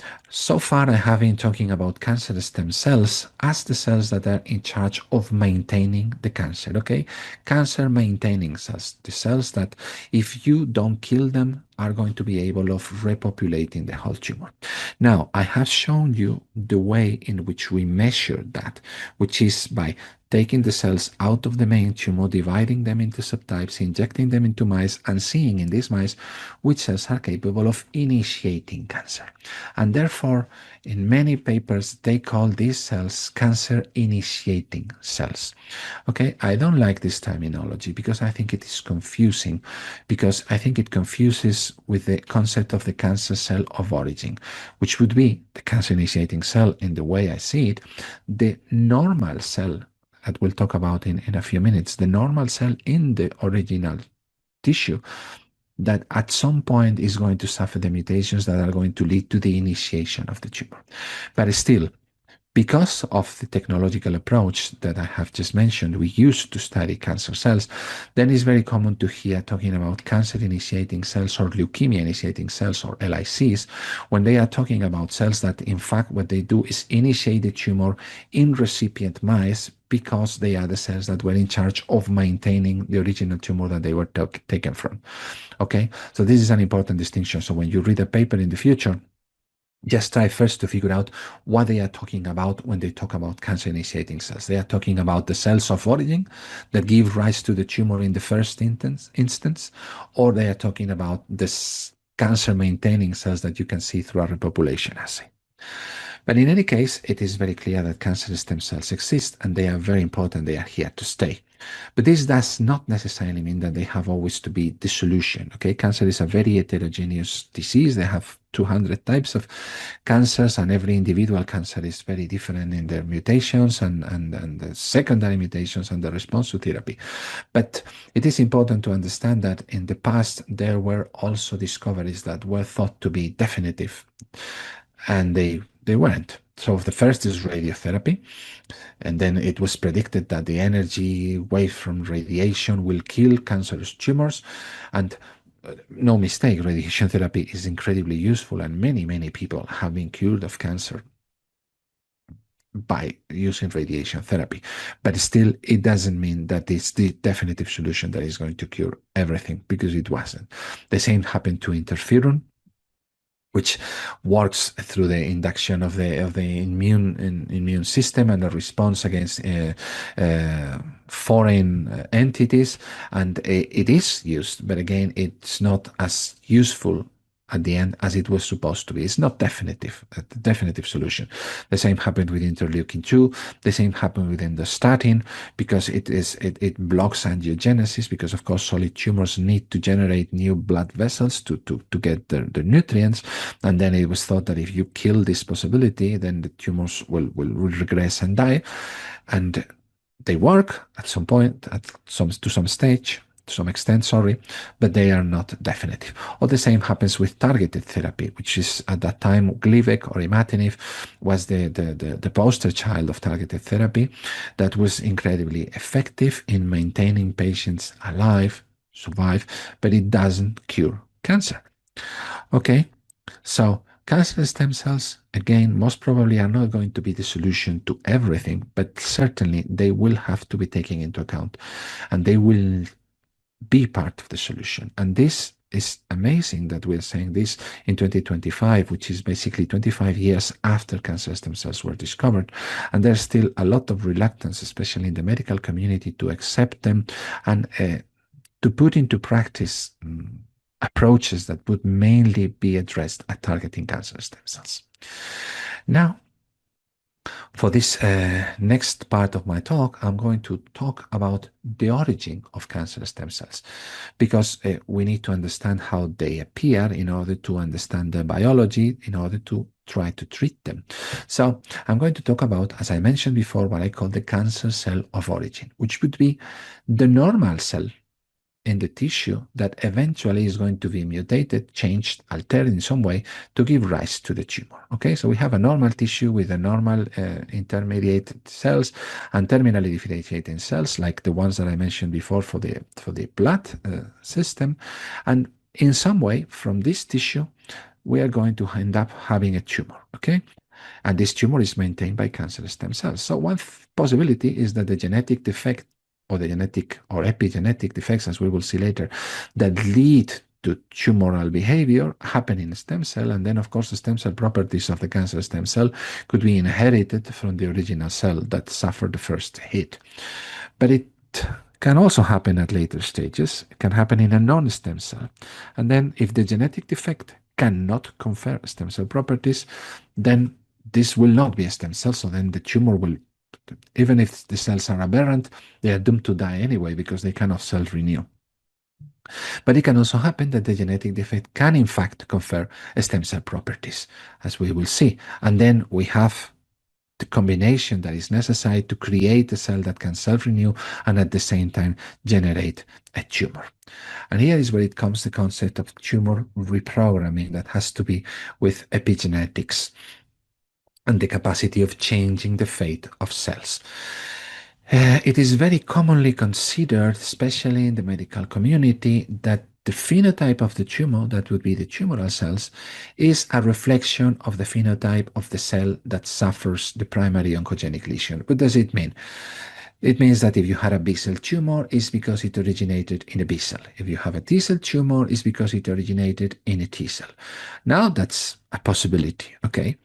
far I have been talking about cancer stem cells as the cells that are in charge of maintaining the cancer, okay? Cancer maintaining cells, the cells that if you don't kill them are going to be able of repopulating the whole tumor. Now, I have shown you the way in which we measure that, which is by taking the cells out of the main tumor, dividing them into subtypes, injecting them into mice, and seeing in these mice which cells are capable of initiating cancer. And therefore, in many papers, they call these cells cancer initiating cells. Okay, I don't like this terminology because I think it is confusing, because I think it confuses with the concept of the cancer cell of origin, which would be the cancer initiating cell in the way I see it, the normal cell that we'll talk about in a few minutes, the normal cell in the original tissue that at some point is going to suffer the mutations that are going to lead to the initiation of the tumor. But still, because of the technological approach that I have just mentioned, we use to study cancer cells, then it's very common to hear talking about cancer initiating cells or leukemia initiating cells or LICs when they are talking about cells that in fact what they do is initiate the tumor in recipient mice because they are the cells that were in charge of maintaining the original tumor that they were taken from. Okay, so this is an important distinction. So when you read a paper in the future, just try first to figure out what they are talking about when they talk about cancer initiating cells. They are talking about the cells of origin that give rise to the tumor in the first instance, or they are talking about the cancer maintaining cells that you can see through a repopulation assay. But in any case, it is very clear that cancer stem cells exist and they are very important. They are here to stay. But this does not necessarily mean that they have always to be the solution. Okay, cancer is a very heterogeneous disease. They have 200 types of cancers, and every individual cancer is very different in their mutations and the secondary mutations and the response to therapy. But it is important to understand that in the past, there were also discoveries that were thought to be definitive, and they weren't. So the first is radiotherapy. And then it was predicted that the energy wave from radiation will kill cancerous tumors. And no mistake, radiation therapy is incredibly useful, and many people have been cured of cancer by using radiation therapy. But still, it doesn't mean that it's the definitive solution that is going to cure everything, because it wasn't. The same happened to interferon, which works through the induction of the immune system and a response against foreign entities, and it is used, but again, it's not as useful at the end as it was supposed to be. It's not definitive, a definitive solution. The same happened with interleukin-2. The same happened with endostatin, because it blocks angiogenesis, because of course solid tumors need to generate new blood vessels to get the nutrients. And then it was thought that if you kill this possibility, then the tumors will regress and die. And they work at some point, to some extent, sorry, but they are not definitive. Or the same happens with targeted therapy, which is at that time Gleevec or imatinib was the poster child of targeted therapy that was incredibly effective in maintaining patients alive, survive, but it doesn't cure cancer. Okay, so cancer stem cells, again, most probably are not going to be the solution to everything, but certainly they will have to be taken into account, and they will be part of the solution. And this is amazing that we're saying this in 2025, which is basically 25 years after cancer stem cells were discovered. And there's still a lot of reluctance, especially in the medical community, to accept them and to put into practice approaches that would mainly be addressed at targeting cancer stem cells. Now, for this next part of my talk, I'm going to talk about the origin of cancer stem cells, because we need to understand how they appear in order to understand the biology, in order to try to treat them. So I'm going to talk about, as I mentioned before, what I call the cancer cell of origin, which would be the normal cell in the tissue that eventually is going to be mutated, changed, altered in some way to give rise to the tumor. Okay, so we have a normal tissue with a normal intermediate cells and terminally differentiating cells, like the ones that I mentioned before for the blood system. And in some way, from this tissue, we are going to end up having a tumor, okay? And this tumor is maintained by cancer stem cells. So one possibility is that the genetic defect or the genetic or epigenetic defects, as we will see later, that lead to tumoral behavior happen in stem cell, and then of course the stem cell properties of the cancer stem cell could be inherited from the original cell that suffered the first hit. But it can also happen at later stages. It can happen in a non-stem cell. And then if the genetic defect cannot confer stem cell properties, then this will not be a stem cell. So then the tumor will, even if the cells are aberrant, they are doomed to die anyway because they cannot self-renew. But it can also happen that the genetic defect can in fact confer stem cell properties, as we will see. And then we have the combination that is necessary to create a cell that can self-renew and at the same time generate a tumor. And here is where it comes the concept of tumor reprogramming that has to be with epigenetics and the capacity of changing the fate of cells. It is very commonly considered, especially in the medical community, that the phenotype of the tumor, that would be the tumoral cells, is a reflection of the phenotype of the cell that suffers the primary oncogenic lesion. What does it mean? It means that if you had a B cell tumor, it's because it originated in a B cell. If you have a T cell tumor, it's because it originated in a T cell. Now that's a possibility, okay?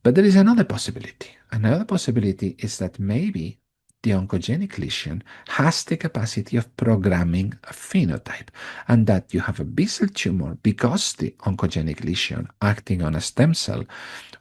But there is another possibility. Another possibility is that maybe the oncogenic lesion has the capacity of programming a phenotype, and that you have a B cell tumor because the oncogenic lesion acting on a stem cell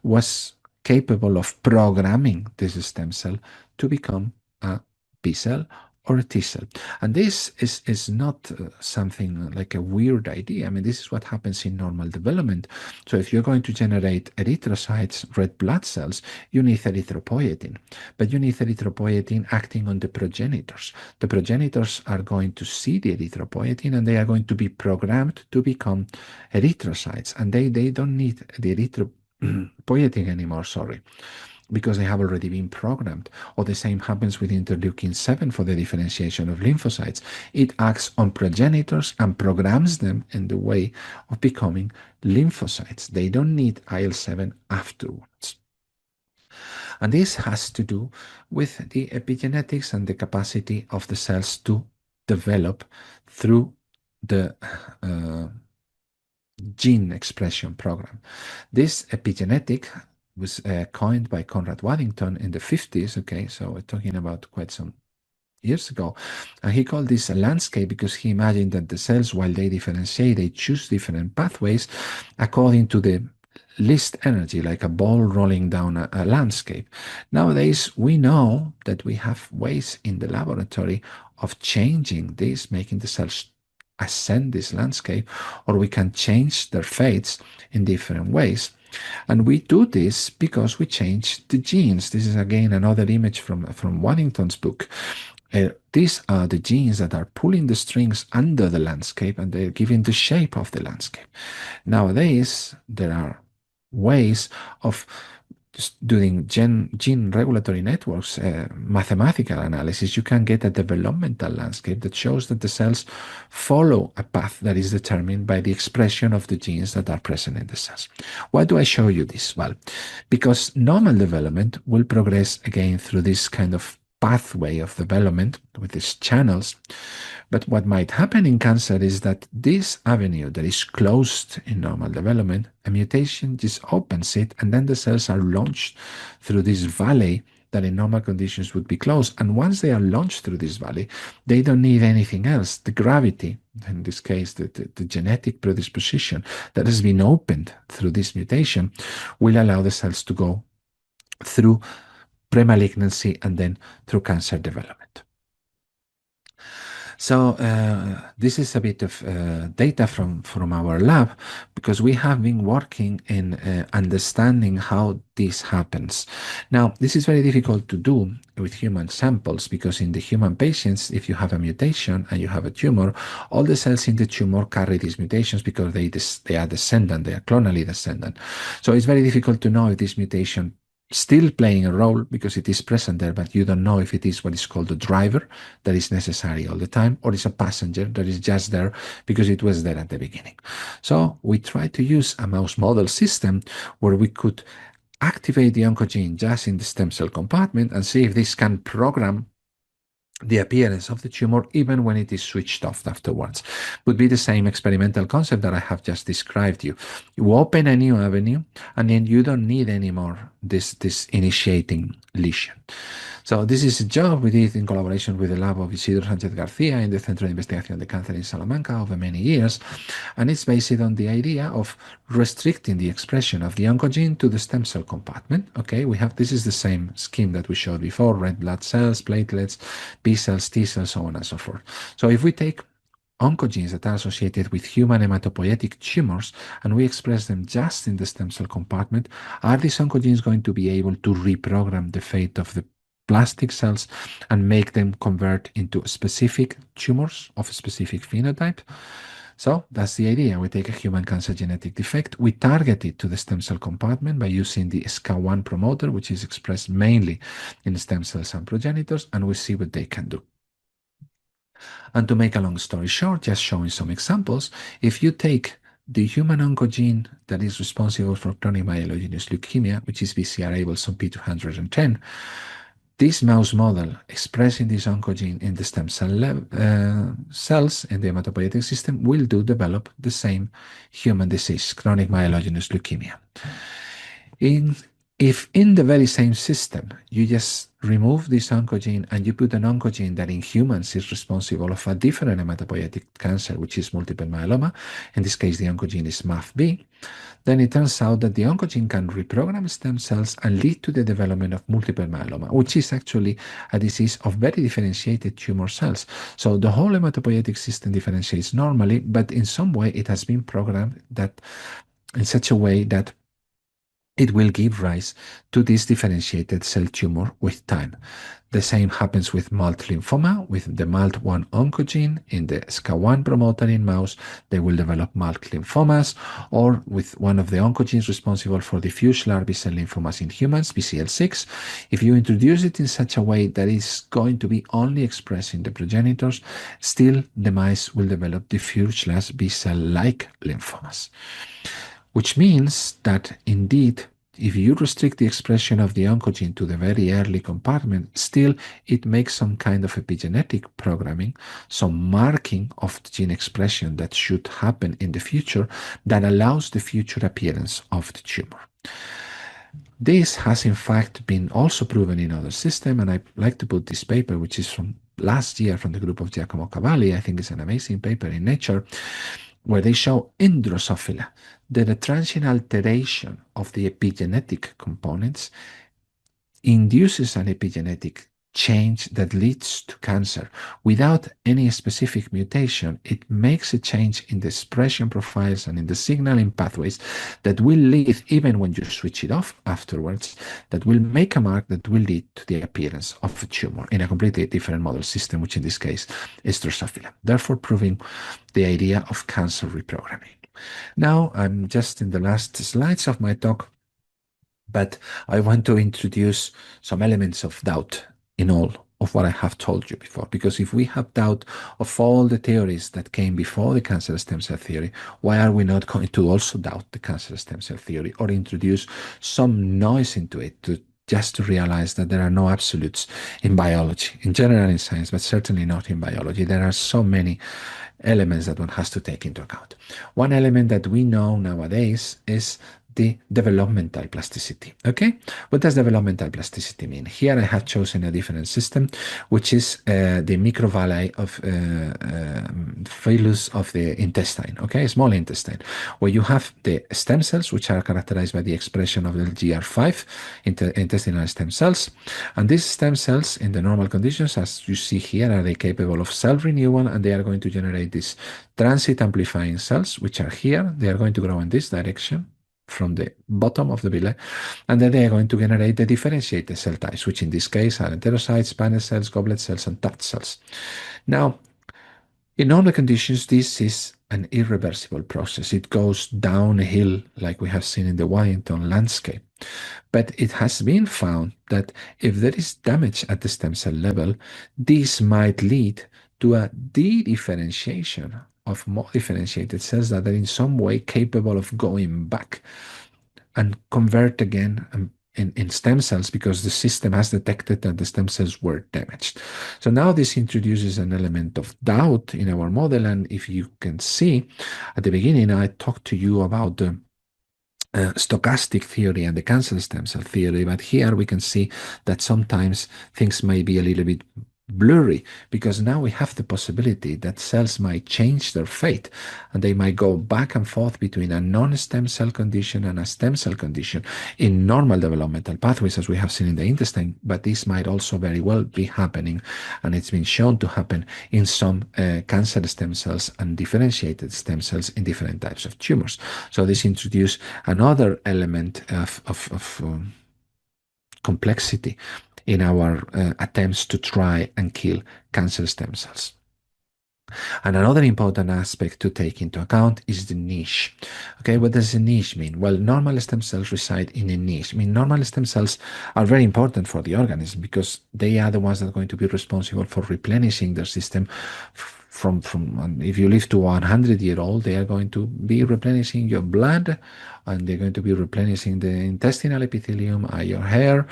was capable of programming this stem cell to become a B cell or a T cell. And this is not something like a weird idea. I mean, this is what happens in normal development. So if you're going to generate erythrocytes, red blood cells, you need erythropoietin. But you need erythropoietin acting on the progenitors. The progenitors are going to see the erythropoietin and they are going to be programmed to become erythrocytes. And they don't need the erythropoietin anymore, sorry, because they have already been programmed. Or the same happens with interleukin 7 for the differentiation of lymphocytes. It acts on progenitors and programs them in the way of becoming lymphocytes. They don't need IL-7 afterwards. And this has to do with the epigenetics and the capacity of the cells to develop through the gene expression program. This epigenetic was coined by Conrad Waddington in the 50s, okay, so we're talking about quite some years ago. And he called this a landscape because he imagined that the cells, while they differentiate, they choose different pathways according to the least energy, like a ball rolling down a landscape. Nowadays, we know that we have ways in the laboratory of changing this, making the cells ascend this landscape, or we can change their fates in different ways. And we do this because we change the genes. This is again another image from Waddington's book. These are the genes that are pulling the strings under the landscape and they're giving the shape of the landscape. Nowadays, there are ways of just doing gene regulatory networks, mathematical analysis. You can get a developmental landscape that shows that the cells follow a path that is determined by the expression of the genes that are present in the cells. Why do I show you this? Well, because normal development will progress again through this kind of pathway of development with these channels. But what might happen in cancer is that this avenue that is closed in normal development, a mutation just opens it, and then the cells are launched through this valley that in normal conditions would be closed. And once they are launched through this valley, they don't need anything else. The gravity, in this case, the genetic predisposition that has been opened through this mutation, will allow the cells to go through premalignancy and then through cancer development. So this is a bit of data from our lab, because we have been working in understanding how this happens. Now, this is very difficult to do with human samples, because in the human patients, if you have a mutation and you have a tumor, all the cells in the tumor carry these mutations because they are descendant, they are clonally descendant. So it's very difficult to know if this mutation still playing a role because it is present there, but you don't know if it is what is called a driver that is necessary all the time, or it's a passenger that is just there because it was there at the beginning. So we try to use a mouse model system where we could activate the oncogene just in the stem cell compartment and see if this can program the appearance of the tumor even when it is switched off afterwards. Would be the same experimental concept that I have just described you. You open a new avenue and then you don't need anymore this initiating lesion. So this is a job we did in collaboration with the lab of Isidro Sánchez García in the Centro de Investigación de Cáncer in Salamanca over many years, and it's based on the idea of restricting the expression of the oncogene to the stem cell compartment. Okay, this is the same scheme that we showed before: red blood cells, platelets, B cells, T cells, so on and so forth. So if we take oncogenes that are associated with human hematopoietic tumors and we express them just in the stem cell compartment, are these oncogenes going to be able to reprogram the fate of the plastic cells and make them convert into specific tumors of a specific phenotype? So that's the idea. We take a human cancer genetic defect, we target it to the stem cell compartment by using the SCA1 promoter, which is expressed mainly in stem cells and progenitors, and we see what they can do. And to make a long story short, just showing some examples, if you take the human oncogene that is responsible for chronic myelogenous leukemia, which is BCR-ABL P210, this mouse model expressing this oncogene in the stem cell cells in the hematopoietic system will develop the same human disease, chronic myelogenous leukemia. If in the very same system you just remove this oncogene and you put an oncogene that in humans is responsible of a different hematopoietic cancer, which is multiple myeloma, in this case the oncogene is MAFB, then it turns out that the oncogene can reprogram stem cells and lead to the development of multiple myeloma, which is actually a disease of very differentiated tumor cells. So the whole hematopoietic system differentiates normally, but in some way it has been programmed that in such a way that it will give rise to this differentiated cell tumor with time. The same happens with multiple lymphoma. With the MALT1 oncogene in the SCA1 promoter in mouse, they will develop multiple lymphomas, or with one of the oncogenes responsible for diffuse large B-cell lymphomas in humans, BCL6. If you introduce it in such a way that is going to be only expressed in the progenitors, still the mice will develop diffuse large B-cell-like lymphomas. Which means that indeed, if you restrict the expression of the oncogene to the very early compartment, still it makes some kind of epigenetic programming, some marking of the gene expression that should happen in the future that allows the future appearance of the tumor. This has in fact been also proven in other systems, and I like to put this paper, which is from last year from the group of Giacomo Cavalli. I think it's an amazing paper in Nature, where they show in Drosophila that a transient alteration of the epigenetic components induces an epigenetic change that leads to cancer. Without any specific mutation, it makes a change in the expression profiles and in the signaling pathways that will lead, even when you switch it off afterwards, that will make a mark that will lead to the appearance of a tumor in a completely different model system, which in this case is Drosophila, therefore proving the idea of cancer reprogramming. Now, I'm just in the last slides of my talk, but I want to introduce some elements of doubt in all of what I have told you before, because if we have doubt of all the theories that came before the cancer stem cell theory, why are we not going to also doubt the cancer stem cell theory or introduce some noise into it just to realize that there are no absolutes in biology, in general in science, but certainly not in biology. There are so many elements that one has to take into account. One element that we know nowadays is the developmental plasticity. Okay, what does developmental plasticity mean? Here I have chosen a different system, which is the microvilli of phylus of the intestine. Okay, small intestine, where you have the stem cells, which are characterized by the expression of the GR5 intestinal stem cells, and these stem cells, in the normal conditions, as you see here, are they capable of cell renewal, and they are going to generate these transit amplifying cells, which are here. They are going to grow in this direction from the bottom of the villi, and then they are going to generate the differentiated cell types, which in this case are enterocytes, panel cells, goblet cells, and tuft cells. Now, In normal conditions, this is an irreversible process. It goes down a hill like we have seen in the Wellington landscape. But it has been found that if there is damage at the stem cell level, this might lead to a de-differentiation of more differentiated cells that are in some way capable of going back and convert again in stem cells, because the system has detected that the stem cells were damaged. So now this introduces an element of doubt in our model. And if you can see at the beginning, I talked to you about the stochastic theory and the cancer stem cell theory, but here we can see that sometimes things may be a little bit blurry, because now we have the possibility that cells might change their fate and they might go back and forth between a non-stem cell condition and a stem cell condition in normal developmental pathways, as we have seen in the intestine. But this might also very well be happening, and it's been shown to happen in some cancer stem cells and differentiated stem cells in different types of tumors. So this introduces another element of complexity in our attempts to try and kill cancer stem cells. And another important aspect to take into account is the niche. Okay, what does a niche mean? Well, normal stem cells reside in a niche. I mean, normal stem cells are very important for the organism because they are the ones that are going to be responsible for replenishing their system from if you live to 100-year-old, they are going to be replenishing your blood, and they're going to be replenishing the intestinal epithelium, your hair.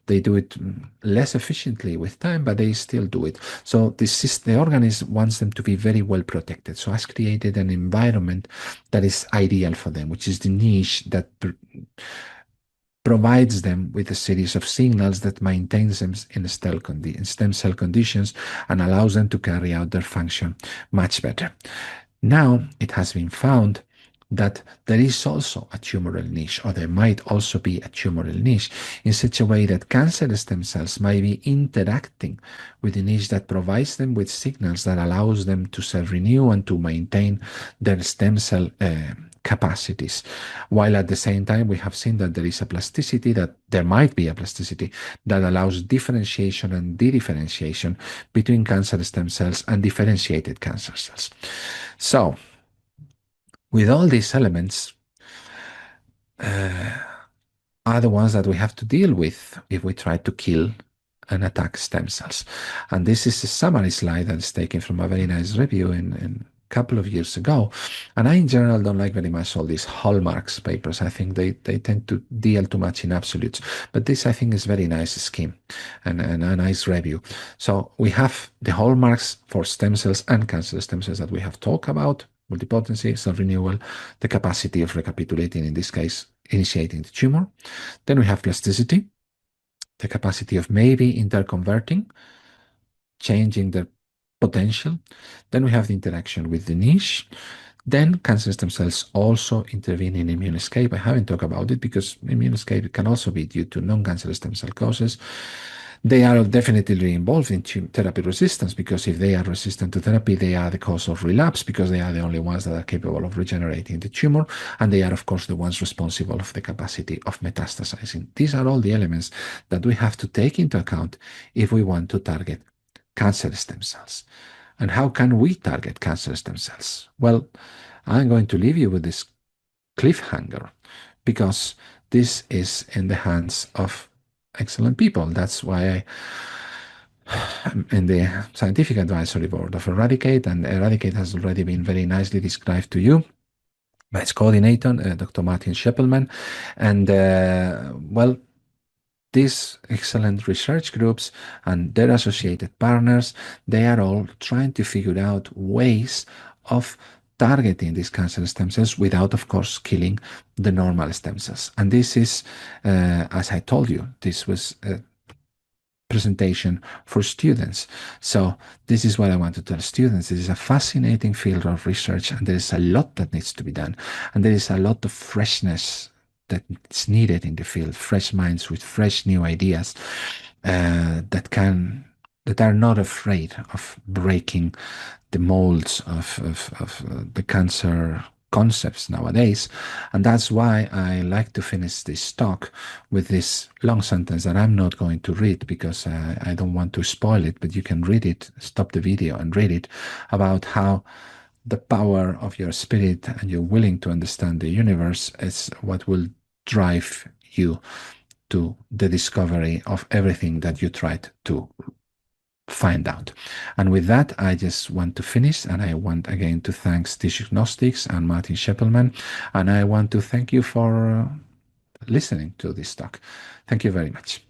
They do it less efficiently with time, but they still do it. So the organism wants them to be very well protected. So has created an environment that is ideal for them, which is the niche that provides them with a series of signals that maintains them in stem cell conditions and allows them to carry out their function much better. Now, it has been found that there is also a tumoral niche, or there might also be a tumoral niche, in such a way that cancer stem cells might be interacting with the niche that provides them with signals that allows them to self-renew and to maintain their stem cell capacities. While at the same time, we have seen that there is a plasticity, that there might be a plasticity that allows differentiation and de-differentiation between cancer stem cells and differentiated cancer cells. So, with all these elements are the ones that we have to deal with if we try to kill and attack stem cells. And this is a summary slide that is taken from a very nice review in couple of years ago. And I in general don't like very much all these hallmarks papers. I think they tend to deal too much in absolutes, but this I think is very nice scheme and a nice review. So we have the hallmarks for stem cells and cancer stem cells that we have talked about: multipotency, self-renewal, the capacity of recapitulating, in this case initiating the tumor. Then we have plasticity, the capacity of maybe interconverting, changing the potential. Then we have the interaction with the niche. Then cancer stem cells also intervene in immune escape. I haven't talked about it because immune escape can also be due to non-cancer stem cell causes. They are definitely involved in therapy resistance, because if they are resistant to therapy, they are the cause of relapse, because they are the only ones that are capable of regenerating the tumor, and they are, of course, the ones responsible for the capacity of metastasizing. These are all the elements that we have to take into account if we want to target cancer stem cells. And how can we target cancer stem cells? Well, I'm going to leave you with this cliffhanger, because this is in the hands of excellent people. That's why I'm in the scientific advisory board of eRaDicate, and eRaDicate has already been very nicely described to you by its coordinator, Dr. Martin Schepelmann. And well, these excellent research groups and their associated partners, they are all trying to figure out ways of targeting these cancer stem cells without, of course, killing the normal stem cells. And this is, as I told you, this was a presentation for students. So this is what I want to tell students. This is a fascinating field of research, and there is a lot that needs to be done. And there is a lot of freshness that's needed in the field, fresh minds with fresh new ideas that are not afraid of breaking the molds of the cancer concepts nowadays. And that's why I like to finish this talk with this long sentence that I'm not going to read because I don't want to spoil it, but you can read it, stop the video and read it, about how the power of your spirit and you're willing to understand the universe is what will drive you to the discovery of everything that you tried to find out. And with that, I just want to finish, and I want again to thank Tissue Gnostics and Martin Schepelmann, and I want to thank you for listening to this talk. Thank you very much.